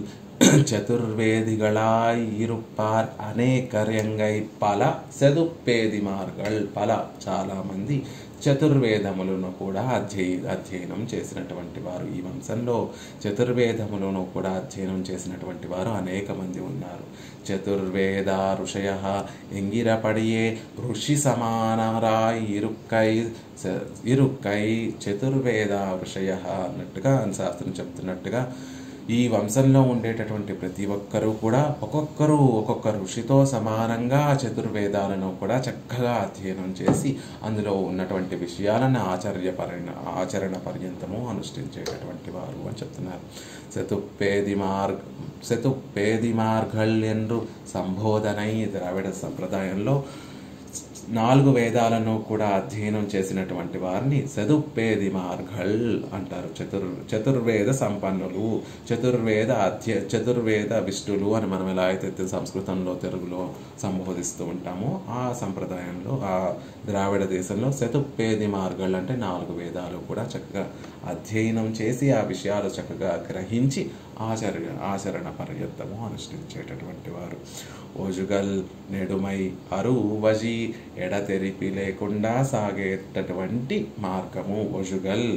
చతుర్వేదిగళాయ్ ఇరుప్పార్ అనేకర్యంగై పల సెదుప్పేదిమార్గల్ పల చాలా మంది చతుర్వేదములను కూడా అధ్యయనం చేసినటువంటి వారు, ఈ వంశంలో చతుర్వేదములను కూడా అధ్యయనం చేసినటువంటి వారు అనేక మంది ఉన్నారు. చతుర్వేద ఋషయ ఎంగిరపడియే ఋషి సమానరాయ్ ఇరుక్కై చతుర్వేద ఋషయ అన్నట్టుగా శాస్త్రం చెప్తున్నట్టుగా ఈ వంశంలో ఉండేటటువంటి ప్రతి ఒక్కరూ కూడా ఒక్కొక్క ఋషితో సమానంగా చతుర్వేదాలను కూడా చక్కగా అధ్యయనం చేసి అందులో ఉన్నటువంటి విషయాలను ఆచరణ పర్యంతము అనుష్ఠించేటటువంటి వారు అని చెప్తున్నారు. సెతుప్పేదిమార్గల్ ఎందు సంబోధనై ద్రావిడ సంప్రదాయంలో 4 వేదాలను కూడా అధ్యయనం చేసినటువంటి వారిని సెదుప్పేదిమార్గల్ అంటారు. చతుర్వేద సంపన్నులు, చతుర్వేద విష్ణులు అని మనం ఎలా అయితే సంస్కృతంలో తెలుగులో సంబోధిస్తూ ఉంటామో ఆ సంప్రదాయంలో ఆ ద్రావిడ దేశంలో సెతుప్పేదిమార్గల్ అంటే 4 వేదాలు కూడా చక్కగా అధ్యయనం చేసి ఆ విషయాలు చక్కగా గ్రహించి ఆచరణ పర్యంతము అనుష్ఠించేటటువంటి వారు. ఓజుగల్ నెడుమై అరువజి ఎడతెరిపి లేకుండా సాగేటటువంటి మార్గము. ఓజుగల్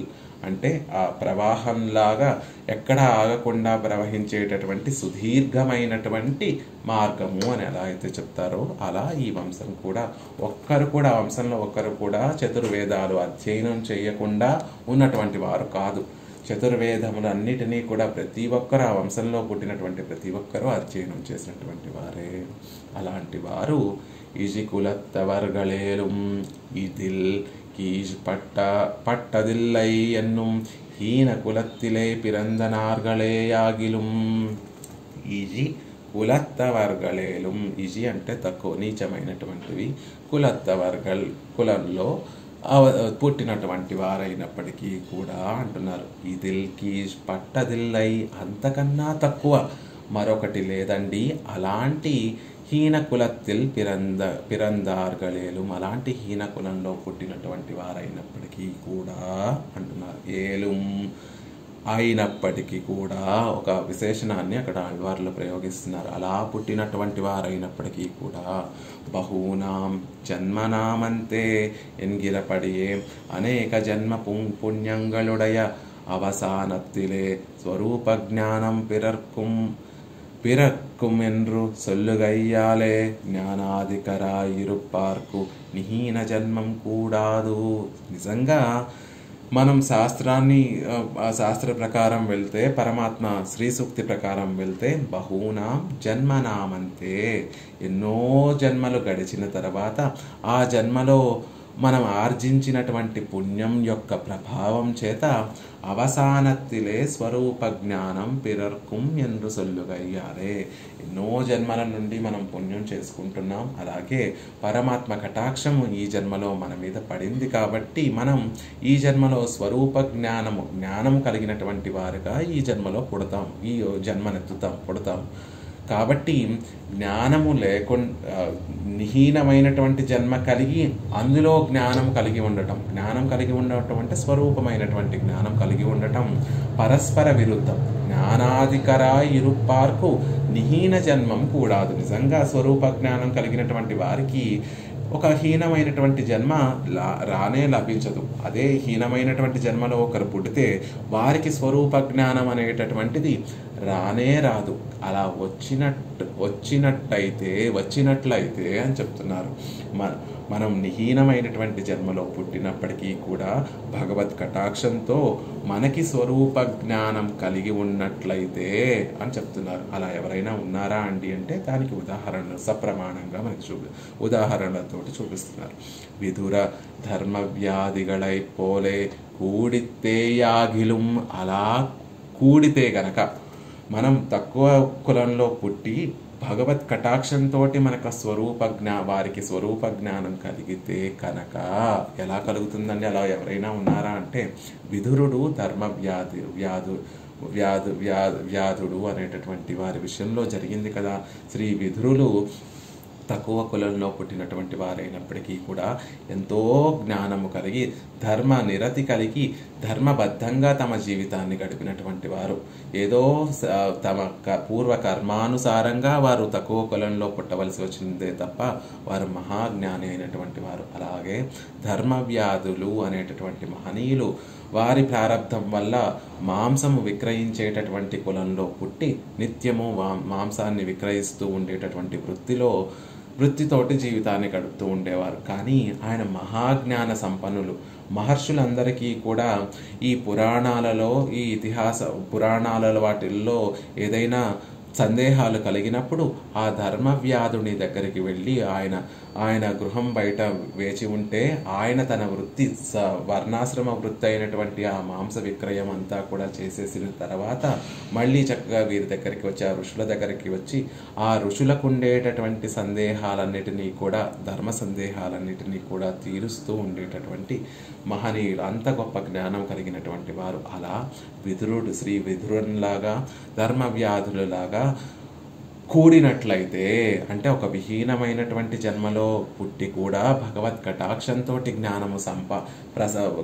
అంటే ఆ ప్రవాహంలాగా ఎక్కడ ఆగకుండా ప్రవహించేటటువంటి సుదీర్ఘమైనటువంటి మార్గము అని ఎలా అయితే చెప్తారో అలా ఈ వంశం కూడా వంశంలో ఒక్కరు కూడా చతుర్వేదాలు అధ్యయనం చేయకుండా ఉన్నటువంటి వారు కాదు. చతుర్వేదములన్నిటినీ కూడా ప్రతి ఒక్కరు ఆ వంశంలో పుట్టినటువంటి ప్రతి ఒక్కరూ అధ్యయనం చేసినటువంటి వారే. అలాంటి వారు ఈజి కులత్తవర్గళేలుం ఇదిల్ కీజ్ పట్టదిల్లై ఎన్నుం హీన కులత్తిలే పిరందనార్గళేయాగిలుం. ఈజి కులత్తవర్గళేలుం, ఈజి అంటే తక్కువ నీచమైనటువంటివి, కులత్తవర్గల్ కులంలో పుట్టినటువంటి వారైనప్పటికీ కూడా అంటున్నారు. ఇదిల్కి పట్టదిల్లై అంతకన్నా తక్కువ మరొకటి లేదండి. అలాంటి హీన కులత్తిల్ పిరందార్గళేలు అలాంటి హీన కులంలో పుట్టినటువంటి వారైనప్పటికీ కూడా అంటున్నారు. ఏలుం అయినప్పటికీ కూడా ఒక విశేషణాన్ని అక్కడ ఆళ్వార్లు ప్రయోగిస్తున్నారు. అలా పుట్టినటువంటి వారైనప్పటికీ కూడా బహూనాం జన్మనామంతే ఎన్గిరపడియే అనేక జన్మ పుణ్యంగళుడయ அவசானத்திலே ஸ்வரூப ஞானம் பிறர்க்கும் என்று சொல்லுகையாலே జ్ఞానాధికరాయిరుప్పార్కు నిహీన జన్మం కూడాదు. నిజంగా మనం శాస్త్ర ప్రకారం వెళ్తే, పరమాత్మ శ్రీ సూక్తి ప్రకారం వెళ్తే బహూనాం జన్మనామంతే, ఎన్నో జన్మలు గడిచిన తర్వాత ఆ జన్మలో మనం ఆర్జించినటువంటి పుణ్యం యొక్క ప్రభావం చేత అవసానత్తిలే స్వరూప జ్ఞానం పిరర్కుం ఎందు సొల్లుగయ్యారే. ఎన్నో జన్మల నుండి మనం పుణ్యం చేసుకుంటున్నాం. అలాగే పరమాత్మ కటాక్షము ఈ జన్మలో మన మీద పడింది కాబట్టి మనం ఈ జన్మలో స్వరూప జ్ఞానము కలిగినటువంటి వారుగా ఈ జన్మలో పుడతాం, ఈ పుడతాం. కాబట్టి జ్ఞానము లేకుండా నిహీనమైనటువంటి జన్మ కలిగి అందులో జ్ఞానం కలిగి ఉండటం అంటే స్వరూపమైనటువంటి జ్ఞానం కలిగి ఉండటం పరస్పర విరుద్ధం. జ్ఞానాధికరా ఇరుప్పార్కు నిహీన జన్మం కూడాదు. నిజంగా స్వరూప జ్ఞానం కలిగినటువంటి వారికి ఒక హీనమైనటువంటి జన్మ రానే లభించదు. అదే హీనమైనటువంటి జన్మలో ఒకరు పుడితే వారికి స్వరూప జ్ఞానం అనేటటువంటిది రానే రాదు. అలా వచ్చినట్లయితే అని చెప్తున్నారు. మనం నిహీనమైనటువంటి జన్మలో పుట్టినప్పటికీ కూడా భగవత్ కటాక్షంతో మనకి స్వరూప జ్ఞానం కలిగి ఉన్నట్లయితే అని చెప్తున్నారు. అలా ఎవరైనా ఉన్నారా అండి అంటే దానికి ఉదాహరణలు సప్రమాణంగా మనకి ఉదాహరణలతోటి చూపిస్తున్నారు. విదుర ధర్మ వ్యాధిగళై పోలే కూడితేయాగిలుం. అలా కూడితే గనక మనం తక్కువ కులంలో పుట్టి భగవత్ కటాక్షంతో మనకు వారికి స్వరూప జ్ఞానం కలిగితే కనుక ఎలా కలుగుతుందండి? అలా ఎవరైనా ఉన్నారా అంటే విదురుడు ధర్మ వ్యాధుడు అనేటటువంటి వారి విషయంలో జరిగింది కదా. శ్రీ విదురులు తక్కువ కులంలో పుట్టినటువంటి వారైనప్పటికీ కూడా ఎంతో జ్ఞానము కలిగి ధర్మ నిరతి కలిగి ధర్మబద్ధంగా తమ జీవితాన్ని గడిపినటువంటి వారు. ఏదో తమ పూర్వ కర్మానుసారంగా వారు తక్కువ కులంలో పుట్టవలసి వచ్చిందే తప్ప వారు మహాజ్ఞాని అయినటువంటి వారు. అలాగే ధర్మవ్యాధులు అనేటటువంటి మహనీయులు వారి ప్రారంధం వల్ల మాంసము విక్రయించేటటువంటి కులంలో పుట్టి నిత్యము మాంసాన్ని విక్రయిస్తూ ఉండేటటువంటి వృత్తితోటి జీవితాన్ని గడుపుతూ ఉండేవారు. కానీ ఆయన మహాజ్ఞాన సంపన్నులు. మహర్షులందరికీ కూడా ఈ పురాణాలలో, ఈ ఇతిహాస పురాణాలలో వాటిల్లో ఏదైనా సందేహాలు కలిగినప్పుడు ఆ ధర్మవ్యాధుని దగ్గరికి వెళ్ళి ఆయన గృహం బయట వేచి ఉంటే ఆయన తన వృత్తి వర్ణాశ్రమ వృత్తి అయినటువంటి ఆ మాంస విక్రయం అంతా కూడా చేసేసిన తర్వాత మళ్ళీ చక్కగా వీరి దగ్గరికి వచ్చి ఆ ఋషుల దగ్గరికి వచ్చి ఆ ఋషులకు ఉండేటటువంటి సందేహాలన్నిటినీ కూడా ధర్మ సందేహాలన్నిటినీ కూడా తీరుస్తూ ఉండేటటువంటి మహనీయులు, అంత గొప్ప జ్ఞానం కలిగినటువంటి వారు. అలా శ్రీ విదురునిలాగా ధర్మవ్యాధులలాగా కూడినట్లయితే అంటే ఒక విహీనమైనటువంటి జన్మలో పుట్టి కూడా భగవత్ కటాక్షంతో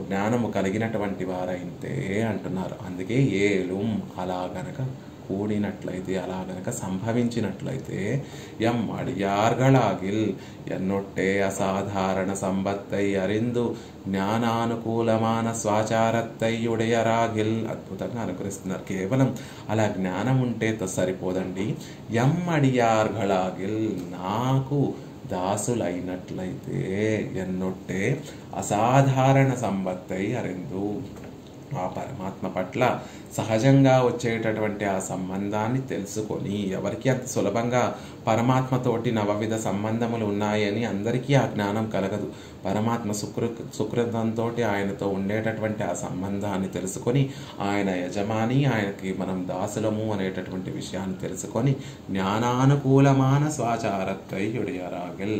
జ్ఞానము కలిగినటువంటి వారైతే అంటున్నారు. అందుకే ఏలుం అలా గనక కూడినట్లయితే, అలా గనక సంభవించినట్లయితే ఎం అడియార్గళాగిల్ ఎన్నొట్టే అసాధారణ సంబత్తై అరిందు జ్ఞానానుకూలమాన స్వాచారత్తై ఉడయరాగిల్. అద్భుతంగా అనుకరిస్తున్నారు. కేవలం అలా జ్ఞానం ఉంటే సరిపోదండి. ఎం అడియార్గళాగిల్ నాకు దాసులైనట్లయితే ఎన్నొట్టే అసాధారణ సంబత్తై అరిందు ఆ పరమాత్మ పట్ల సహజంగా వచ్చేటటువంటి ఆ సంబంధాన్ని తెలుసుకొని, ఎవరికి అంత సులభంగా పరమాత్మతోటి నవవిధ సంబంధములు ఉన్నాయని అందరికీ ఆ జ్ఞానం కలగదు. పరమాత్మ సుకృతంతో ఆయనతో ఉండేటటువంటి ఆ సంబంధాన్ని తెలుసుకొని ఆయన యజమాని, ఆయనకి మనం దాసులము అనేటటువంటి విషయాన్ని తెలుసుకొని జ్ఞానానుకూలమాన స్వాచారత్తై యుడియరాగిల్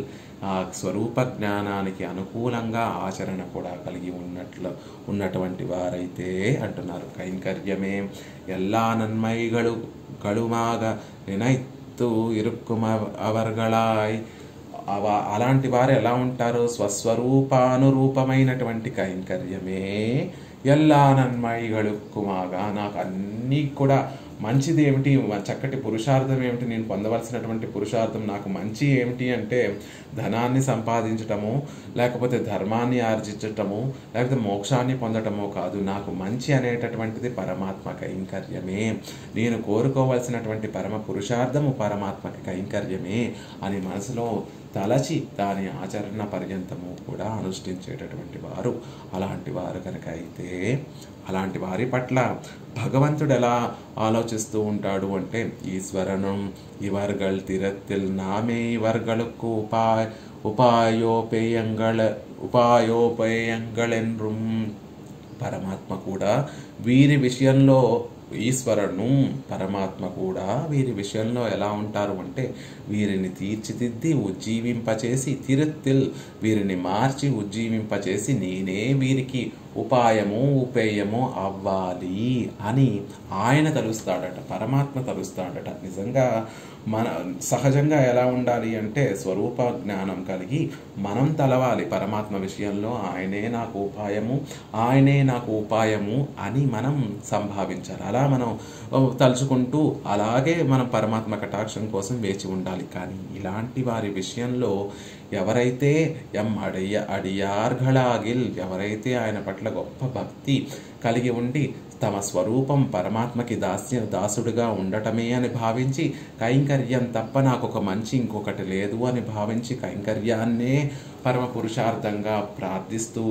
ఆ స్వరూప జ్ఞానానికి అనుకూలంగా ఆచరణ కూడా కలిగి ఉన్నటువంటి వారైతే అంటున్నారు. కైంకర్యమే ఎల్లా నన్మైಗಳು కళుమాగ నినైత్తు ఇరుక్కుమ అవర్గళాయ్. అలాంటి వారు ఎలా ఉంటారు? స్వస్వరూపానురూపమైనటువంటి కైంకర్యమే ఎల్లా నన్మైగళుక్కుమాగా, నాకు అన్నీ కూడా మంచిది ఏమిటి, చక్కటి పురుషార్థం ఏమిటి, నేను పొందవలసినటువంటి పురుషార్థం నాకు మంచి ఏమిటి అంటే ధనాన్ని సంపాదించటము, లేకపోతే ధర్మాన్ని ఆర్జించటము, లేకపోతే మోక్షాన్ని పొందటమో కాదు. నాకు మంచి అనేటటువంటిది పరమాత్మ కైంకర్యమే. నేను కోరుకోవలసినటువంటి పరమ పురుషార్థము పరమాత్మ కైంకర్యమే అని మనసులో తలచి దాని ఆచరణ పర్యంతము కూడా అనుష్ఠించేటటువంటి వారు. అలాంటి వారు కనుక అయితే అలాంటి వారి పట్ల భగవంతుడు ఎలా ఆలోచిస్తూ ఉంటాడు అంటే, ఈశ్వరనం ఇవర్గల్ తిరత్తిల్ నామే ఇవర్గలుక్కు ఉపాయోపేయంగళెన్రుం. పరమాత్మ కూడా వీరి విషయంలో, ఈశ్వరును పరమాత్మ కూడా వీరి విషయంలో ఎలా ఉంటారు అంటే, వీరిని తీర్చిదిద్ది ఉజ్జీవింపచేసి, తిరుత్తిల్ వీరిని మార్చి ఉజ్జీవింపచేసి, నేనే వీరికి ఉపాయము ఉపేయము అవ్వాలి అని ఆయన తలుస్తాడట, పరమాత్మ తలుస్తాడట. నిజంగా సహజంగా ఎలా ఉండాలి అంటే, స్వరూప జ్ఞానం కలిగి మనం తలవాలి పరమాత్మ విషయంలో. ఆయనే నాకు ఉపాయము, ఆయనే నాకు ఉపాయము అని మనం సంభావించాలి. అలా మనం తలుచుకుంటూ అలాగే మనం పరమాత్మ కటాక్షం కోసం వేచి ఉండాలి. కానీ ఇలాంటి వారి విషయంలో ఎవరైతే అడియార్ఘళాగిల్, ఎవరైతే ఆయన పట్ల గొప్ప భక్తి కలిగి ఉండి తమ స్వరూపం పరమాత్మకి దాసుడుగా ఉండటమే అని భావించి, కైంకర్యం తప్ప నాకు ఒక మంచి ఇంకొకటి లేదు అని భావించి కైంకర్యాన్నే పరమ పురుషార్థంగా ప్రార్థిస్తూ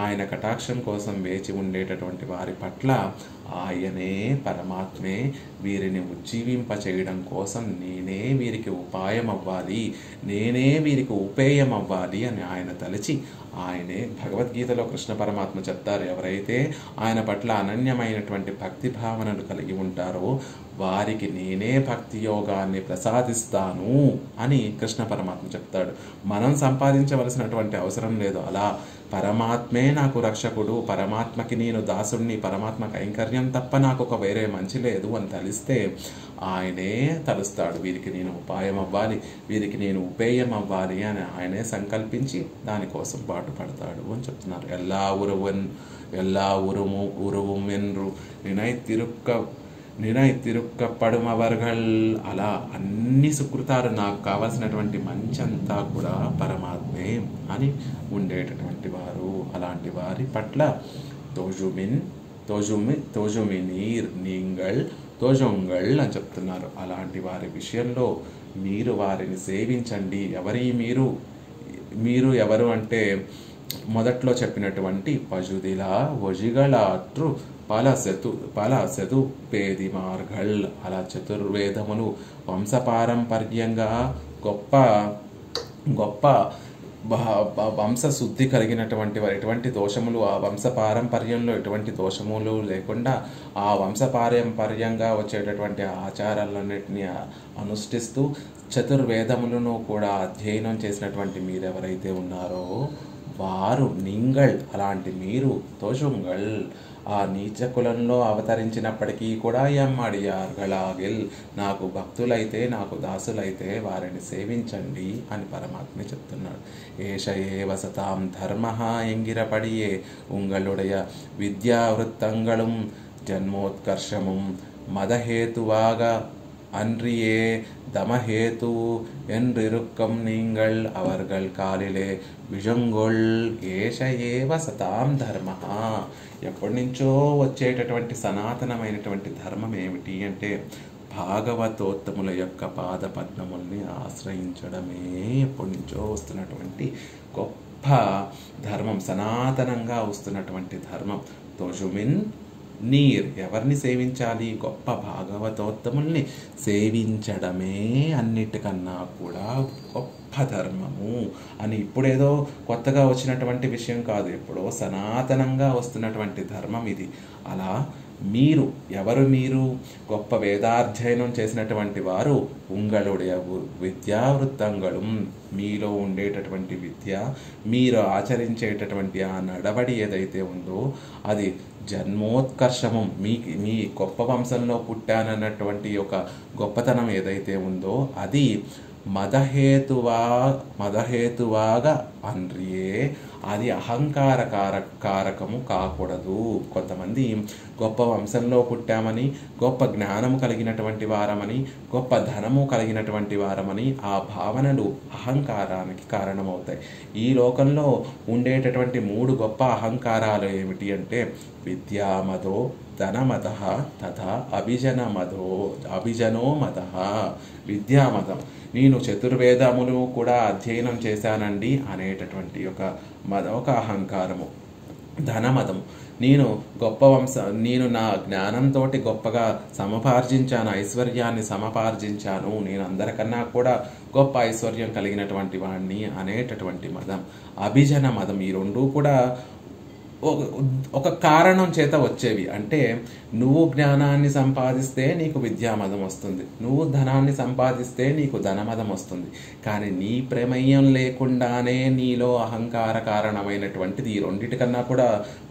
ఆయన కటాక్షం కోసం వేచి ఉండేటటువంటి వారి పట్ల ఆయనే పరమాత్మే వీరిని ఉజ్జీవింప చేయడం కోసం నేనే వీరికి ఉపాయం అవ్వాలి, నేనే వీరికి ఉపేయం అవ్వాలి అని ఆయన తలచి, ఆయనే భగవద్గీతలో కృష్ణ పరమాత్మ చెప్తారు, ఎవరైతే ఆయన పట్ల అనన్యమైనటువంటి భక్తి భావనలు కలిగి ఉంటారో వారికి నేనే భక్తి యోగాన్ని ప్రసాదిస్తాను అని కృష్ణ పరమాత్మ చెప్తాడు. మనం సంపాదించవలసినటువంటి అవసరం లేదు. అలా పరమాత్మే నాకు రక్షకుడు, పరమాత్మకి నేను దాసుడిని, పరమాత్మ కైంకర్యం తప్ప నాకు ఒక వేరే మంచి లేదు అని తలిస్తే ఆయనే తలుస్తాడు. వీరికి నేను ఉపాయం అవ్వాలి, వీరికి నేను ఉపేయం అవ్వాలి అని ఆయనే సంకల్పించి దానికోసం పాటుపడతాడు అని చెప్తున్నారు. எல்லா உருவும் என்று నినైతిరుక్కపడుమవర్గల్. అలా అన్ని సుకృతాలు నాకు కావలసినటువంటి మంచి అంతా కూడా పరమాత్మే అని ఉండేటటువంటి వారు. అలాంటి వారి పట్ల తోజుమినీర్ నీంగల్ తోజొంగల్ అని చెప్తున్నారు. అలాంటి వారి విషయంలో మీరు వారిని సేవించండి. మీరు ఎవరు అంటే, మొదట్లో చెప్పినటువంటి పజుదిలా ఒజిగళాట్రు పల సెతుపేది మార్గల్. అలా చతుర్వేదములు వంశపారంపర్యంగా గొప్ప వంశశుద్ధి కలిగినటువంటి వారు, ఎటువంటి దోషములు ఆ వంశపారంపర్యంలో ఎటువంటి దోషములు లేకుండా ఆ వంశపారంపర్యంగా వచ్చేటటువంటి ఆచారాలన్నింటినీ అనుష్ఠిస్తూ చతుర్వేదములను కూడా అధ్యయనం చేసినటువంటి మీరెవరైతే ఉన్నారో వారు నింగళ్, అలాంటి మీరు తోషుంగళ్, ఆ నీచ కులంలో అవతరించినప్పటికీ కూడా ఎమ్మడియార్గళాగిల్, నాకు భక్తులైతే నాకు దాసులైతే వారిని సేవించండి అని పరమాత్మ చెప్తున్నాడు. ఏషయే వసతాం ధర్మ ఎంగిరపడియే ఉంగళుడయ విద్యావృత్తంగళం జన్మోత్కర్షముం మదహేతువాగ அன்றியே தமஹேது என்றிருக்கம் நீங்கள் அவர்கள் காலிலே విజంగొల్ ఏష ఏవ సతాం ధర్మ. ఎప్పటి నుంచో వచ్చేటటువంటి సనాతనమైనటువంటి ధర్మం ఏమిటి అంటే భాగవతోత్తముల యొక్క పాద పద్మముల్ని ఆశ్రయించడమే ఎప్పటి నుంచో వస్తున్నటువంటి గొప్ప ధర్మం, సనాతనంగా వస్తున్నటువంటి ధర్మం. తోజుమిన్ నీర్, ఎవరిని సేవించాలి? గొప్ప భాగవతోత్తముల్ని సేవించడమే అన్నిటికన్నా కూడా గొప్ప ధర్మము అని ఇప్పుడేదో కొత్తగా వచ్చినటువంటి విషయం కాదు, ఎప్పుడో సనాతనంగా వస్తున్నటువంటి ధర్మం ఇది. అలా మీరు గొప్ప వేదాధ్యయనం చేసినటువంటి వారు ఉంగళుடைய విద్యావృత్తంగళం, మీలో ఉండేటటువంటి విద్య, మీరు ఆచరించేటటువంటి ఆ నడవడి ఏదైతే ఉందో అది జన్మోత్కర్షము, మీ గొప్ప వంశంలో పుట్టానన్నటువంటి ఒక గొప్పతనం ఏదైతే ఉందో అది మదహేతువాగా అన్రియే, అది అహంకార కారకము కాకూడదు. కొంతమంది గొప్ప వంశంలో పుట్టామని, గొప్ప జ్ఞానము కలిగినటువంటి వారమని, గొప్ప ధనము కలిగినటువంటి వారమని ఆ భావనలు అహంకారానికి కారణమవుతాయి. ఈ లోకంలో ఉండేటటువంటి 3 గొప్ప అహంకారాలు ఏమిటి అంటే విద్యామదో, ధనమద తథా అభిజనో మద. విద్యామదం, నేను చతుర్వేదములు కూడా అధ్యయనం చేశానండి అనేటటువంటి ఒక అహంకారము. ధనమదం, నేను నా జ్ఞానంతో గొప్పగా సమపార్జించాను, ఐశ్వర్యాన్ని సమపార్జించాను, నేను అందరికన్నా కూడా గొప్ప ఐశ్వర్యం కలిగినటువంటి వాడిని అనేటటువంటి మదం. అభిజన మదం, ఈ రెండూ కూడా ఒక కారణం చేత వచ్చేవి. అంటే నువ్వు జ్ఞానాన్ని సంపాదిస్తే నీకు విద్యామదం వస్తుంది, నువ్వు ధనాన్ని సంపాదిస్తే నీకు ధనమదం వస్తుంది. కానీ నీ ప్రమేయం లేకుండానే నీలో అహంకార కారణమైనటువంటిది, ఈ రెండిటికన్నా కూడా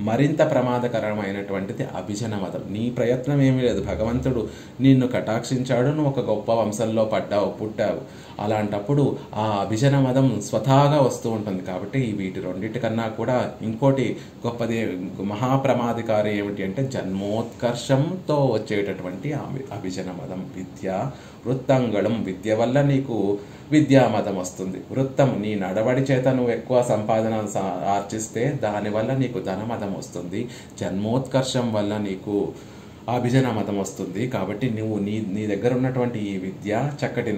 మరింత ప్రమాదకరమైనటువంటిది అభిజన మదం. నీ ప్రయత్నం ఏమీ లేదు, భగవంతుడు నిన్ను కటాక్షించాడు, నువ్వు ఒక గొప్ప వంశంలో పుట్టావు. అలాంటప్పుడు ఆ అభిజన మదం స్వతహాగా వస్తూ ఉంటుంది. కాబట్టి వీటి రెండిటికన్నా కూడా ఇంకోటి గొప్పది, మహాప్రమాదికారి ఏమిటి అంటే జన్మోత్కర్షంతో వచ్చేటటువంటి అభిజన మదం. విద్య వృత్తంగళం, విద్య వల్ల నీకు విద్యామదం వస్తుంది. వృత్తం, నీ నడవడి చేత నువ్వు ఎక్కువ సంపాదన ఆర్జిస్తే దానివల్ల నీకు ధనమదం వస్తుంది. జన్మోత్కర్షం వల్ల నీకు అభిజన మతం వస్తుంది. కాబట్టి నువ్వు నీ దగ్గర ఉన్నటువంటి ఈ విద్య, చక్కటి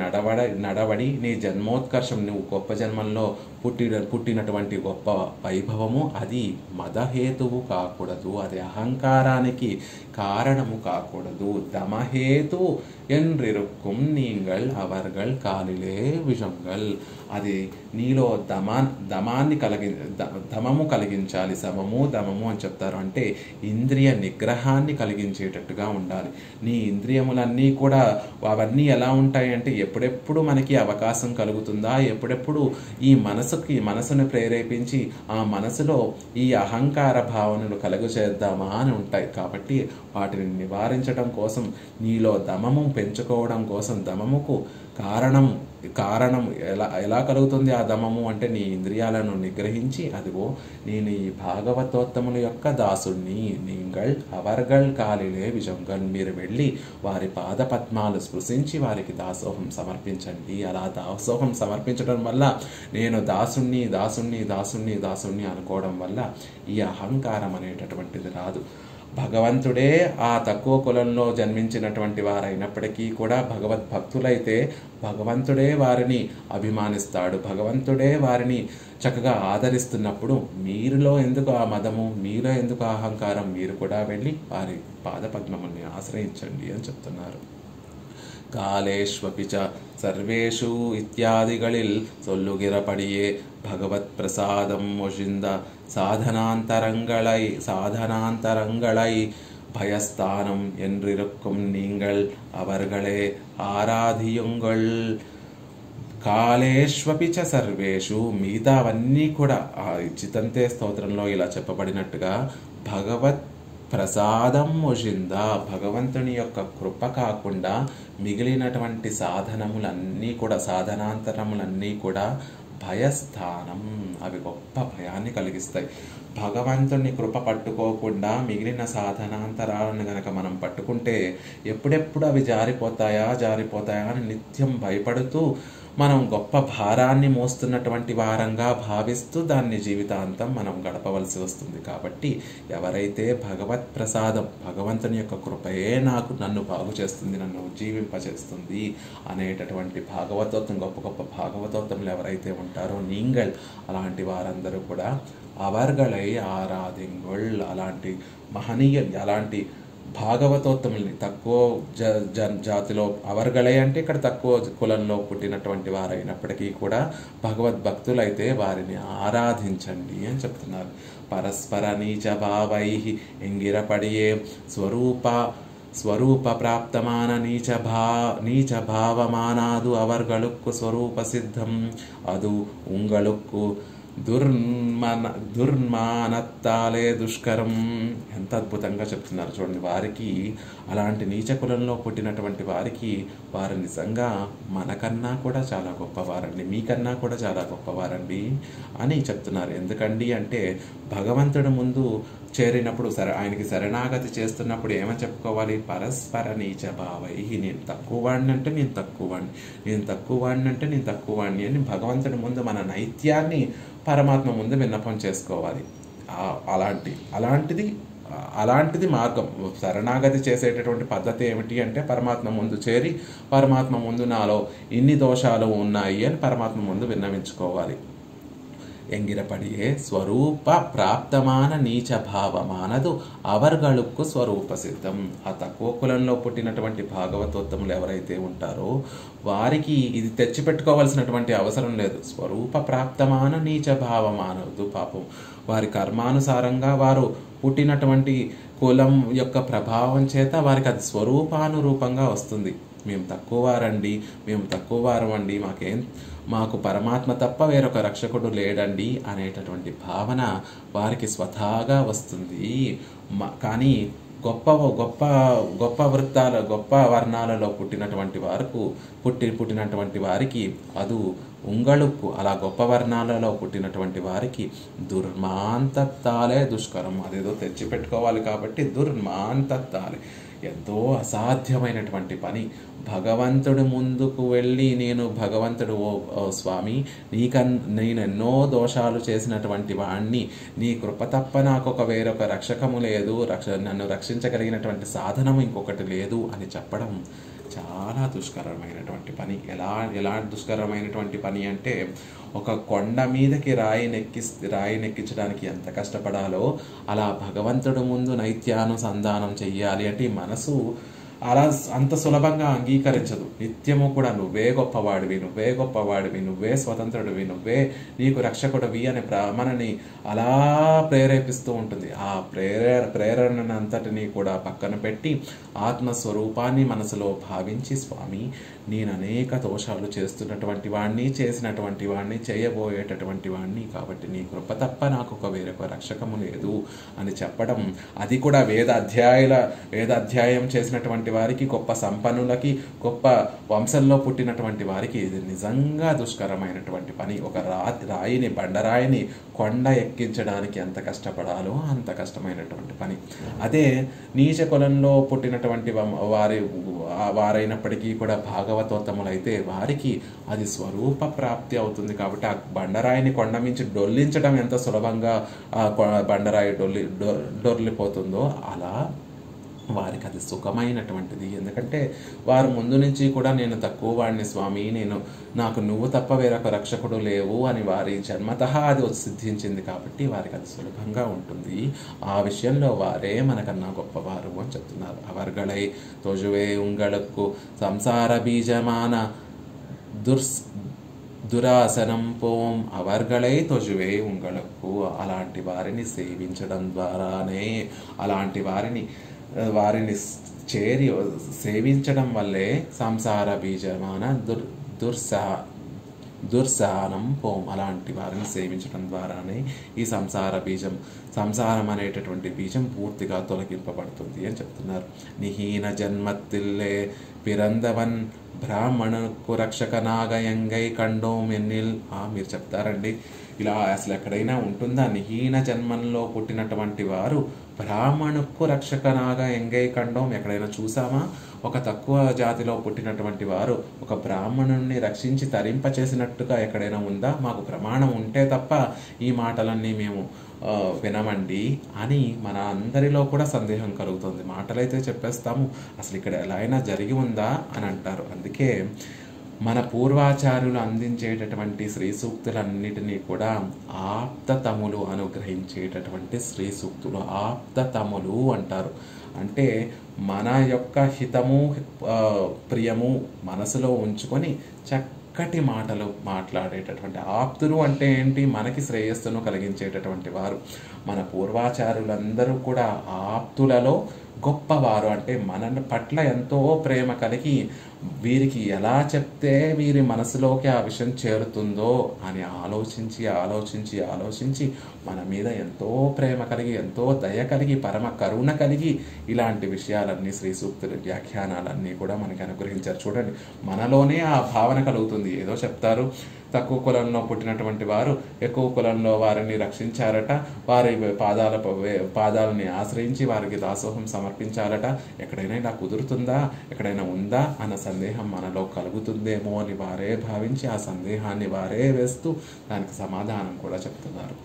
నడవడి, నీ జన్మోత్కర్షం, నువ్వు గొప్ప జన్మంలో పుట్టినటువంటి గొప్ప వైభవము, అది మదహేతువు కాకూడదు, అది అహంకారానికి కారణము కాకూడదు. దమహేతు என்றிருக்கும் நீங்கள் அவர்கள் காலிலே விஷங்கள், అది నీలో దమము కలిగించాలి. సమము దమము అని చెప్తారు. అంటే ఇంద్రియ నిగ్రహాన్ని కలిగించేటట్టుగా ఉండాలి. నీ ఇంద్రియములన్నీ కూడా అవన్నీ ఎలా ఉంటాయి అంటే ఎప్పుడెప్పుడు మనకి అవకాశం కలుగుతుందా, ఎప్పుడెప్పుడు ఈ మనసును ప్రేరేపించి ఆ మనసులో ఈ అహంకార భావనలు కలుగచేద్దామా అని ఉంటాయి. కాబట్టి వాటిని నివారించడం కోసం, నీలో దమము పెంచుకోవడం కోసం, దమముకు కారణం ఎలా కలుగుతుంది ఆ దమము అంటే నీ ఇంద్రియాలను నిగ్రహించి, అదిగో నేను ఈ భాగవతోత్తముల యొక్క దాసుణ్ణి, நீங்கள் அவர்கள் காலிலே విజంగల్, మీరు వెళ్ళి వారి పాద పద్మాలు స్పృశించి వారికి దాసోహం సమర్పించండి. అలా దాసోహం సమర్పించడం వల్ల నేను దాసుణ్ణి దాసుణ్ణి దాసుణ్ణి దాసుణ్ణి అనుకోవడం వల్ల ఈ అహంకారం అనేటటువంటిది రాదు. భగవంతుడే ఆ తక్కువ కులంలో జన్మించినటువంటి వారైనప్పటికీ కూడా భగవద్భక్తులైతే భగవంతుడే వారిని అభిమానిస్తాడు, భగవంతుడే వారిని చక్కగా ఆదరిస్తున్నప్పుడు మీరులో ఎందుకు ఆ మదము, మీలో ఎందుకు అహంకారం, మీరు కూడా వెళ్ళి వారి పాదపద్మముల్ని ఆశ్రయించండి అని చెప్తున్నారు. காலேஷ்வபிச்ச சர்வேஷு இத்தியாதிகளில் சொல்லுகிறபடியே பகவத் பிரசாதம் ஒழிந்த சாதனாந்தரங்களை பயஸ்தானம் என்றிருக்கும் நீங்கள் அவர்களே ஆராதியுங்கள். కాళేష్వపిచ సర్వేషు, మిగతావన్నీ కూడా చితంతే స్తోత్రంలో ఇలా చెప్పబడినట్టుగా భగవత్ ప్రసాదం ఒజిందా, భగవంతుని యొక్క కృప కాకుండా మిగిలినటువంటి సాధనాంతరములన్నీ కూడా భయస్థానం, అవి గొప్ప భయాన్ని కలిగిస్తాయి. భగవంతుని కృప పట్టుకోకుండా మిగిలిన సాధనాంతరాలను గనక మనం పట్టుకుంటే ఎప్పుడెప్పుడు అవి జారిపోతాయా అని నిత్యం భయపడుతూ మనం గొప్ప భారాన్ని మోస్తున్నటువంటి వారంగా భావిస్తూ దాన్ని జీవితాంతం మనం గడపవలసి వస్తుంది. కాబట్టి ఎవరైతే భగవత్ ప్రసాదం, భగవంతుని యొక్క కృపయే నన్ను బాగు చేస్తుంది, నన్ను జీవింపచేస్తుంది అనేటటువంటి గొప్ప గొప్ప భాగవతోత్తములు ఎవరైతే ఉంటారో నీంగల్, అలాంటి వారందరూ కూడా అవర్గళై ఆరాధింగుల్, అలాంటి అలాంటి భాగవతోత్తముల్ని, తక్కువ జాతిలో అవర్గళై అంటే ఇక్కడ తక్కువ కులంలో పుట్టినటువంటి వారైనప్పటికీ కూడా భగవద్భక్తులైతే వారిని ఆరాధించండి అని చెప్తున్నారు. పరస్పర నీచ భావై ఎంగిరపడియే స్వరూప ప్రాప్తమాన నీచ భావమానాదు అవర్గళుక్కు స్వరూప సిద్ధం, అది ఉంగళుక్కు దుర్మన దుర్మానత్తాలే దుష్కరం. ఎంత అద్భుతంగా చెప్తున్నారు చూడండి. వారికి, అలాంటి నీచ కులంలో పుట్టినటువంటి వారికి, వారు నిజంగా మనకన్నా కూడా చాలా గొప్పవారండి, మీకన్నా కూడా చాలా గొప్పవారండి అని చెప్తున్నారు. ఎందుకండి అంటే, భగవంతుడి ముందు చేరినప్పుడు ఆయనకి శరణాగతి చేస్తున్నప్పుడు ఏమని చెప్పుకోవాలి? పరస్పర నీచ భావై. నేను తక్కువ వాడిని అంటే నేను తక్కువ వాడిని, నేను తక్కువ వాడిని అంటే నేను తక్కువ వాడిని అని భగవంతుడి ముందు మన నైత్యాన్ని పరమాత్మ ముందు విన్నపం చేసుకోవాలి. అలాంటిది మార్గం. శరణాగతి చేసేటటువంటి పద్ధతి ఏమిటి అంటే, పరమాత్మ ముందు చేరి, పరమాత్మ ముందు నాలో ఇన్ని దోషాలు ఉన్నాయి అని పరమాత్మ ముందు విన్నవించుకోవాలి. ఎంగిరపడియే స్వరూప ప్రాప్తమాన నీచ భావమానదు అవర్గళుక్కు స్వరూప సిద్ధం. ఆ తక్కువ కులంలో పుట్టినటువంటి భాగవతోత్తములు ఎవరైతే ఉంటారో వారికి ఇది తెచ్చిపెట్టుకోవాల్సినటువంటి అవసరం లేదు. స్వరూప ప్రాప్తమాన నీచ భావమానదు. పాపం వారి కర్మానుసారంగా వారు పుట్టినటువంటి కులం యొక్క ప్రభావం చేత వారికి అది స్వరూపానురూపంగా వస్తుంది. మేము తక్కువ వారండి, మేము తక్కువ వారమండి, మాకు పరమాత్మ తప్ప వేరొక రక్షకుడు లేడండి అనేటటువంటి భావన వారికి స్వతహాగా వస్తుంది. కానీ గొప్ప వర్ణాలలో పుట్టినటువంటి వారికి అదు ఉంగళుక్కు. అలా గొప్ప వర్ణాలలో పుట్టినటువంటి వారికి దుర్మాంతత్తాలే దుష్కరం. అదేదో తెచ్చిపెట్టుకోవాలి కాబట్టి దుర్మాంతత్తాలే, ఎంతో అసాధ్యమైనటువంటి పని. భగవంతుడి ముందుకు వెళ్ళి భగవంతుడు ఓ స్వామి, నేను ఎన్నో దోషాలు చేసినటువంటి వాణ్ణి, నీ కృప తప్ప నాకు వేరొక రక్షకము లేదు, నన్ను రక్షించగలిగినటువంటి సాధనం ఇంకొకటి లేదు అని చెప్పడం చాలా దుష్కరమైనటువంటి పని. ఎలా దుష్కరమైనటువంటి పని అంటే, ఒక కొండ మీదకి రాయి నెక్కించడానికి ఎంత కష్టపడాలో అలా భగవంతుడి ముందు నైత్యానుసంధానం చెయ్యాలి అంటే ఈ మనసు అంత సులభంగా అంగీకరించదు. నిత్యము కూడా నువ్వే గొప్పవాడివి, నువ్వే స్వతంత్రుడివి, నువ్వే నీకు రక్షకుడివి అనే మనని అలా ప్రేరేపిస్తూ ఉంటుంది. ఆ ప్రేరణనంతటినీ కూడా పక్కన పెట్టి ఆత్మస్వరూపాన్ని మనసులో భావించి, స్వామి నేను అనేక దోషాలు చేస్తున్నటువంటి వాడిని, చేసినటువంటి వాడిని, చేయబోయేటటువంటి వాడిని, కాబట్టి నీ కృప తప్ప నాకు వేరొక రక్షకము లేదు అని చెప్పడం. అది కూడా వేదాధ్యాయం చేసినటువంటి వారికి, గొప్ప సంపన్నులకి, గొప్ప వంశంలో పుట్టినటువంటి వారికి ఇది నిజంగా దుష్కరమైనటువంటి పని. ఒక బండరాయిని కొండ ఎక్కించడానికి ఎంత కష్టపడాలో అంత కష్టమైనటువంటి పని. అదే నీచ కులంలో పుట్టినటువంటి వారైనప్పటికీ కూడా భాగవతోత్తములైతే వారికి అది స్వరూప ప్రాప్తి అవుతుంది. కాబట్టి ఆ బండరాయిని కొండ మించి డొల్లించడం ఎంత సులభంగా బండరాయి డొర్లిపోతుందో అలా వారికి అది సుఖమైనటువంటిది. ఎందుకంటే వారు ముందు నుంచి కూడా నేను తక్కువ వాడిని స్వామి, నాకు నువ్వు తప్ప వేరొక రక్షకుడు లేవు అని వారి జన్మతః అది సిద్ధించింది కాబట్టి వారికి అది సులభంగా ఉంటుంది. ఆ విషయంలో వారే మనకన్నా గొప్పవారు అని చెప్తున్నారు. అవర్గళై తొజువే ఉంగళక్కు సంసార బీజమాన దురాసనం పోం. అవర్గళై తొజువే ఉంగళక్కు. అలాంటి వారిని సేవించడం ద్వారానే, అలాంటి వారిని సేవించడం వల్లే సంసార బీజమాన దుర్సహనం పోం. అలాంటి వారిని సేవించడం ద్వారానే ఈ సంసారం అనేటటువంటి బీజం పూర్తిగా తొలగింపబడుతుంది అని చెప్తున్నారు. నిహీన జన్మత్తిల్లే పిరందవన్ బ్రాహ్మణుకు రక్షక నాగయంగై కండోం ఎన్నిల్. మీరు చెప్తారండి, ఇలా అసలు ఎక్కడైనా ఉంటుందా? నిహీన జన్మంలో పుట్టినటువంటి వారు బ్రాహ్మణుకు రక్షకనాగా ఎంగై కండం ఎక్కడైనా చూసామా? ఒక తక్కువ జాతిలో పుట్టినటువంటి వారు ఒక బ్రాహ్మణుణ్ణి రక్షించి తరింపచేసినట్టుగా ఎక్కడైనా ఉందా? మాకు ప్రమాణం ఉంటే తప్ప ఈ మాటలన్నీ మేము వినమండి అని మన అందరిలో కూడా సందేహం కలుగుతుంది. మాటలైతే చెప్పేస్తాము, అసలు ఇక్కడ ఎలా అయినా జరిగి ఉందా అని అంటారు. అందుకే మన పూర్వాచార్యులు అందించేటటువంటి శ్రీ సూక్తులన్నిటినీ కూడా ఆప్తతములు అనుగ్రహించేటటువంటి శ్రీ సూక్తులు ఆప్తతములు అంటారు. అంటే మన యొక్క హితము ప్రియము మనసులో ఉంచుకొని చక్కటి మాటలు మాట్లాడేటటువంటి ఆప్తులు అంటే ఏంటి? మనకి శ్రేయస్సును కలిగించేటటువంటి వారు. మన పూర్వాచార్యులందరూ కూడా ఆప్తులలో గొప్పవారు అంటే మన పట్ల ఎంతో ప్రేమ కలిగి వీరికి ఎలా చెప్తే వీరి మనసులోకి ఆ విషయం చేరుతుందో అని ఆలోచించి మన మీద ఎంతో ప్రేమ కలిగి ఎంతో దయ కలిగి పరమ కరుణ కలిగి ఇలాంటి విషయాలన్నీ శ్రీ సూక్తుల వ్యాఖ్యానాలన్నీ కూడా మనకి అనుగ్రహించారు. చూడండి, మనలోనే ఆ భావన కలుగుతుంది. ఏదో చెప్తారు, తక్కువ కులంలో పుట్టినటువంటి వారు ఎక్కువ కులంలో వారిని రక్షించారట, వారి పాదాలని ఆశ్రయించి వారికి దాసోహం సమర్పించారట, ఎక్కడైనా ఇలా కుదురుతుందా, ఎక్కడైనా ఉందా అన్న సందేహం మనలో కలుగుతుందేమో అని వారే భావించి ఆ సందేహాన్ని వారే వేస్తూ దానికి సమాధానం కూడా చెప్తున్నారు.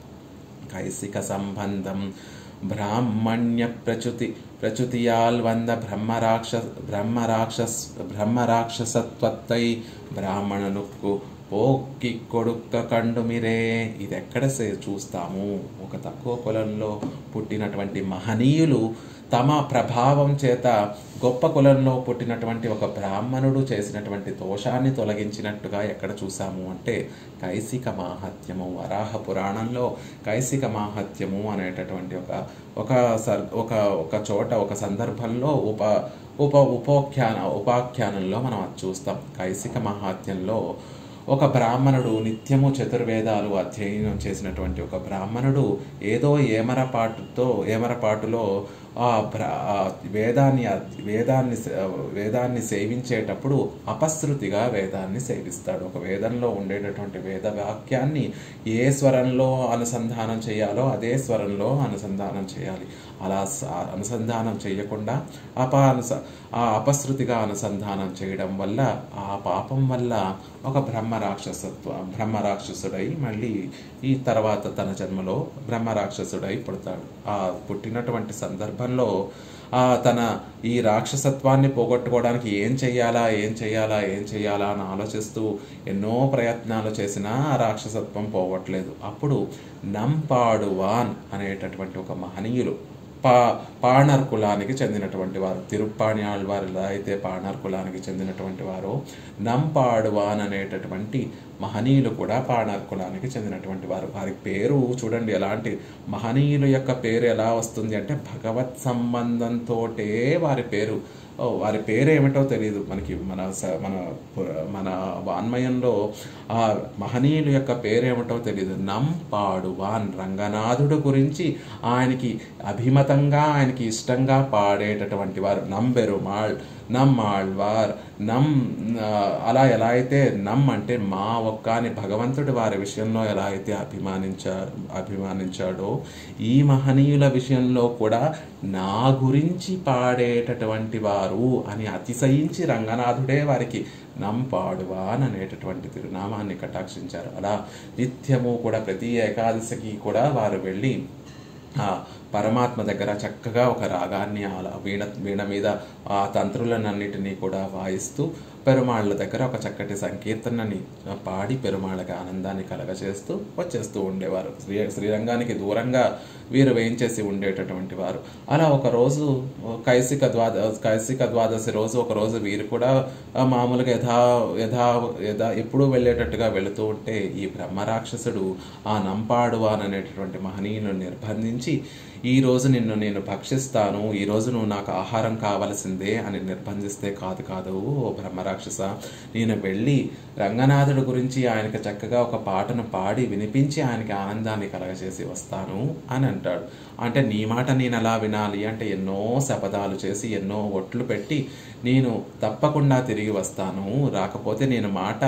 కైసిక సంబంధం బ్రాహ్మణ్య ప్రచుతియాల్ వంద బ్రహ్మరాక్షసత్వత్తై బ్రాహ్మణులకు పోక్కి కొడుక్క కండుమిరే. ఇది ఎక్కడ చూస్తాము? ఒక తక్కువ కులంలో పుట్టినటువంటి మహనీయులు తమ ప్రభావం చేత గొప్ప కులంలో పుట్టినటువంటి ఒక బ్రాహ్మణుడు చేసినటువంటి దోషాన్ని తొలగించినట్టుగా ఎక్కడ చూసాము అంటే కైసిక మాహత్యము. వరాహ పురాణంలో కైసిక మాహత్యము అనేటటువంటి ఒక చోట ఒక సందర్భంలో ఉపాఖ్యానంలో మనం అది చూస్తాం. కైసిక మహాత్యంలో ఒక బ్రాహ్మణుడు నిత్యము చతుర్వేదాలు అధ్యయనం చేసినటువంటి ఒక బ్రాహ్మణుడు ఏదో ఏమరపాటులో ఆ వేదాన్ని సేవించేటప్పుడు అపశృతిగా వేదాన్ని సేవిస్తాడు. ఒక వేదంలో ఉండేటటువంటి వేద వాక్యాన్ని ఏ స్వరంలో అనుసంధానం చేయాలో అదే స్వరంలో అనుసంధానం చేయాలి. అలా అనుసంధానం చేయకుండా ఆ అపశృతిగా అనుసంధానం చేయడం వల్ల ఆ పాపం వల్ల ఒక బ్రహ్మరాక్షసుడై మళ్ళీ ఈ తర్వాత తన జన్మలో బ్రహ్మరాక్షసుడై పుడతాడు. ఆ పుట్టినటువంటి సందర్భంలో తన ఈ రాక్షసత్వాన్ని పోగొట్టుకోవడానికి ఏం చెయ్యాలా అని ఆలోచిస్తూ ఎన్నో ప్రయత్నాలు చేసినా ఆ రాక్షసత్వం పోవట్లేదు. అప్పుడు నంపాడువాన్ అనేటటువంటి ఒక మహనీయులు పాణర్ కులానికి చెందినటువంటి వారు, తిరుప్పాణి ఆళ్వారు ఎలా అయితే పాణర్ కులానికి చెందినటువంటి వారో నంపాడువాన్ అనేటటువంటి మహనీయులు కూడా పాణర్ కులానికి చెందినటువంటి వారు. వారి పేరు చూడండి, ఎలాంటి మహనీయుల యొక్క పేరు ఎలా వస్తుంది అంటే భగవత్ సంబంధంతోటే వారి పేరు ఏమిటో తెలియదు మనకి. మన వాన్మయంలో ఆ మహనీయుల యొక్క పేరేమిటో తెలియదు. నంపాడువాన్, రంగనాథుడు గురించి ఆయనకి అభిమతంగా ఆయనకి ఇష్టంగా పాడేటటువంటి వారు. నంబెరుమాళ్, నమ్మాళ్వార్, అలా ఎలా అయితే నమ్ అంటే మా ఒక్క అని భగవంతుడు వారి విషయంలో ఎలా అయితే అభిమానించాడో ఈ మహనీయుల విషయంలో కూడా నా గురించి పాడేటటువంటి వారు అని అతిశయించి రంగనాథుడే వారికి నంపాడువాన్ అనేటటువంటి తిరునామాన్ని కటాక్షించారు. అలా నిత్యము కూడా ప్రతి ఏకాదశికి కూడా వారు వెళ్ళి ఆ పరమాత్మ దగ్గర చక్కగా ఒక రాగాన్ని వీణ మీద ఆ తంత్రులనన్నిటినీ కూడా వాయిస్తూ పెరుమాళ్ళ దగ్గర ఒక చక్కటి సంకీర్తనని పాడి పెరుమాళ్ళకి ఆనందాన్ని కలగచేస్తూ వచ్చేస్తూ ఉండేవారు. శ్రీరంగానికి దూరంగా వీరు వేయించేసి ఉండేటటువంటి వారు. అలా ఒకరోజు కైసిక ద్వాదశి రోజు ఒకరోజు వీరు కూడా మామూలుగా ఎప్పుడూ వెళ్ళేటట్టుగా వెళుతూ ఉంటే ఈ బ్రహ్మరాక్షసుడు ఆ నంపాడువాన్ అనేటటువంటి మహనీయులను నిర్బంధించి ఈ రోజు నిన్ను నేను భక్షిస్తాను, ఈ రోజు నువ్వు నాకు ఆహారం కావలసిందే అని నిర్బంధిస్తే కాదు ఓ బ్రహ్మరాక్షస, నేను వెళ్ళి రంగనాథుడి గురించి ఆయనకి చక్కగా ఒక పాటను పాడి వినిపించి ఆయనకి ఆనందాన్ని కలగచేసి వస్తాను అని అంటాడు. అంటే నీ మాట నేను ఎలా వినాలి అంటే ఎన్నో శపథాలు చేసి ఎన్నో ఒట్లు పెట్టి నేను తప్పకుండా తిరిగి వస్తాను, రాకపోతే నేను మాట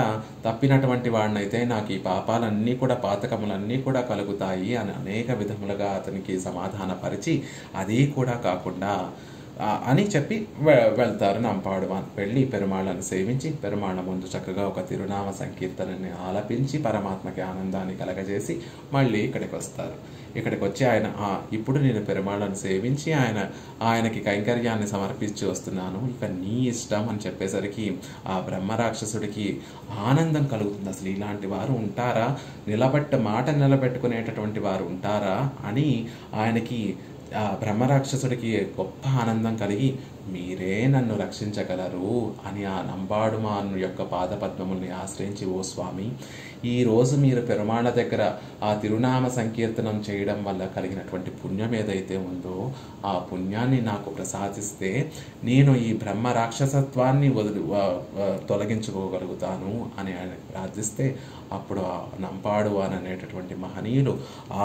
తప్పినటువంటి వాడినైతే నాకు ఈ పాపాలన్నీ కూడా పాతకములన్నీ కూడా కలుగుతాయి అని అనేక విధములుగా అతనికి సమాధానపరిచి అది కూడా కాకుండా అని చెప్పి వెళ్తారు నంపాడువాన్. వెళ్ళి పెరుమాళ్ళను సేవించి పెరుమాళ్ళ ముందు చక్కగా ఒక తిరునామ సంకీర్తనని ఆలపించి పరమాత్మకి ఆనందాన్ని కలగజేసి మళ్ళీ ఇక్కడికి వస్తారు. ఇక్కడికి వచ్చి ఆయన ఇప్పుడు నేను పెరుమాళ్ళను సేవించి ఆయనకి కైంకర్యాన్ని సమర్పించి వస్తున్నాను, ఇక నీ ఇష్టం అని చెప్పేసరికి ఆ బ్రహ్మరాక్షసుడికి ఆనందం కలుగుతుంది. అసలు ఇలాంటి వారు ఉంటారా, మాట నిలబెట్టుకునేటటువంటి వారు ఉంటారా అని ఆయనకి ఆ బ్రహ్మరాక్షసుడికి గొప్ప ఆనందం కలిగి మీరే నన్ను రక్షించగలరు అని ఆ నంబాడుమాను యొక్క పాదపద్మముల్ని ఆశ్రయించి, ఓ స్వామి, ఈరోజు మీరు పెరుమాళ దగ్గర ఆ తిరునామ సంకీర్తనం చేయడం వల్ల కలిగినటువంటి పుణ్యం ఏదైతే ఉందో ఆ పుణ్యాన్ని నాకు ప్రసాదిస్తే నేను ఈ బ్రహ్మ రాక్షసత్వాన్ని తొలగించుకోగలుగుతాను అని ఆయన ప్రార్థిస్తే అప్పుడు ఆ నంపాడువాన్ అనేటటువంటి మహనీయులు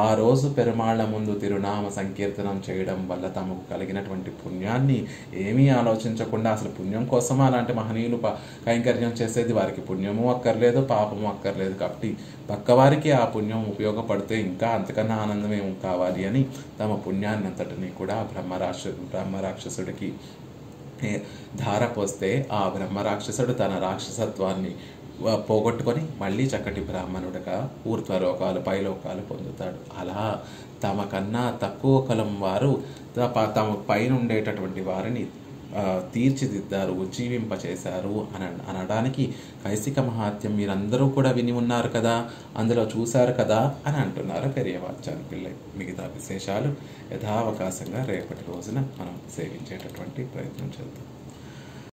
ఆ రోజు పెరుమాళ్ల ముందు తిరునామ సంకీర్తనం చేయడం వల్ల తమకు కలిగినటువంటి పుణ్యాన్ని ఏమీ ఆలోచించకుండా, అసలు పుణ్యం కోసమా అలాంటి మహనీయులు కైంకర్యం చేసేది, వారికి పుణ్యము అక్కర్లేదు పాపము అక్కర్లేదు, కాబట్టి పక్కవారికి ఆ పుణ్యం ఉపయోగపడితే ఇంకా అంతకన్నా ఆనందం ఏం కావాలి అని తమ పుణ్యాన్ని అంతటినీ కూడా బ్రహ్మరాక్షసుడికి ధారపోస్తే ఆ బ్రహ్మరాక్షసుడు తన రాక్షసత్వాన్ని పోగొట్టుకొని మళ్ళీ చక్కటి బ్రాహ్మణుడిగా ఊర్ధ్వలోకాలు పైలోకాలు పొందుతాడు. అలా తమకన్నా తక్కువ కులం వారు తమ పైన ఉండేటటువంటి వారిని తీర్చిదిద్దారు, ఉజ్జీవింపచేశారు అనడానికి కైసిక మహాత్మ్యం మీరందరూ కూడా విని ఉన్నారు కదా, అందులో చూశారు కదా అని అంటున్నారు పెరియవాచార్య పిళ్ళై. మిగతా విశేషాలు యథావకాశంగా రేపటి రోజున మనం సేవించేటటువంటి ప్రయత్నం చేద్దాం.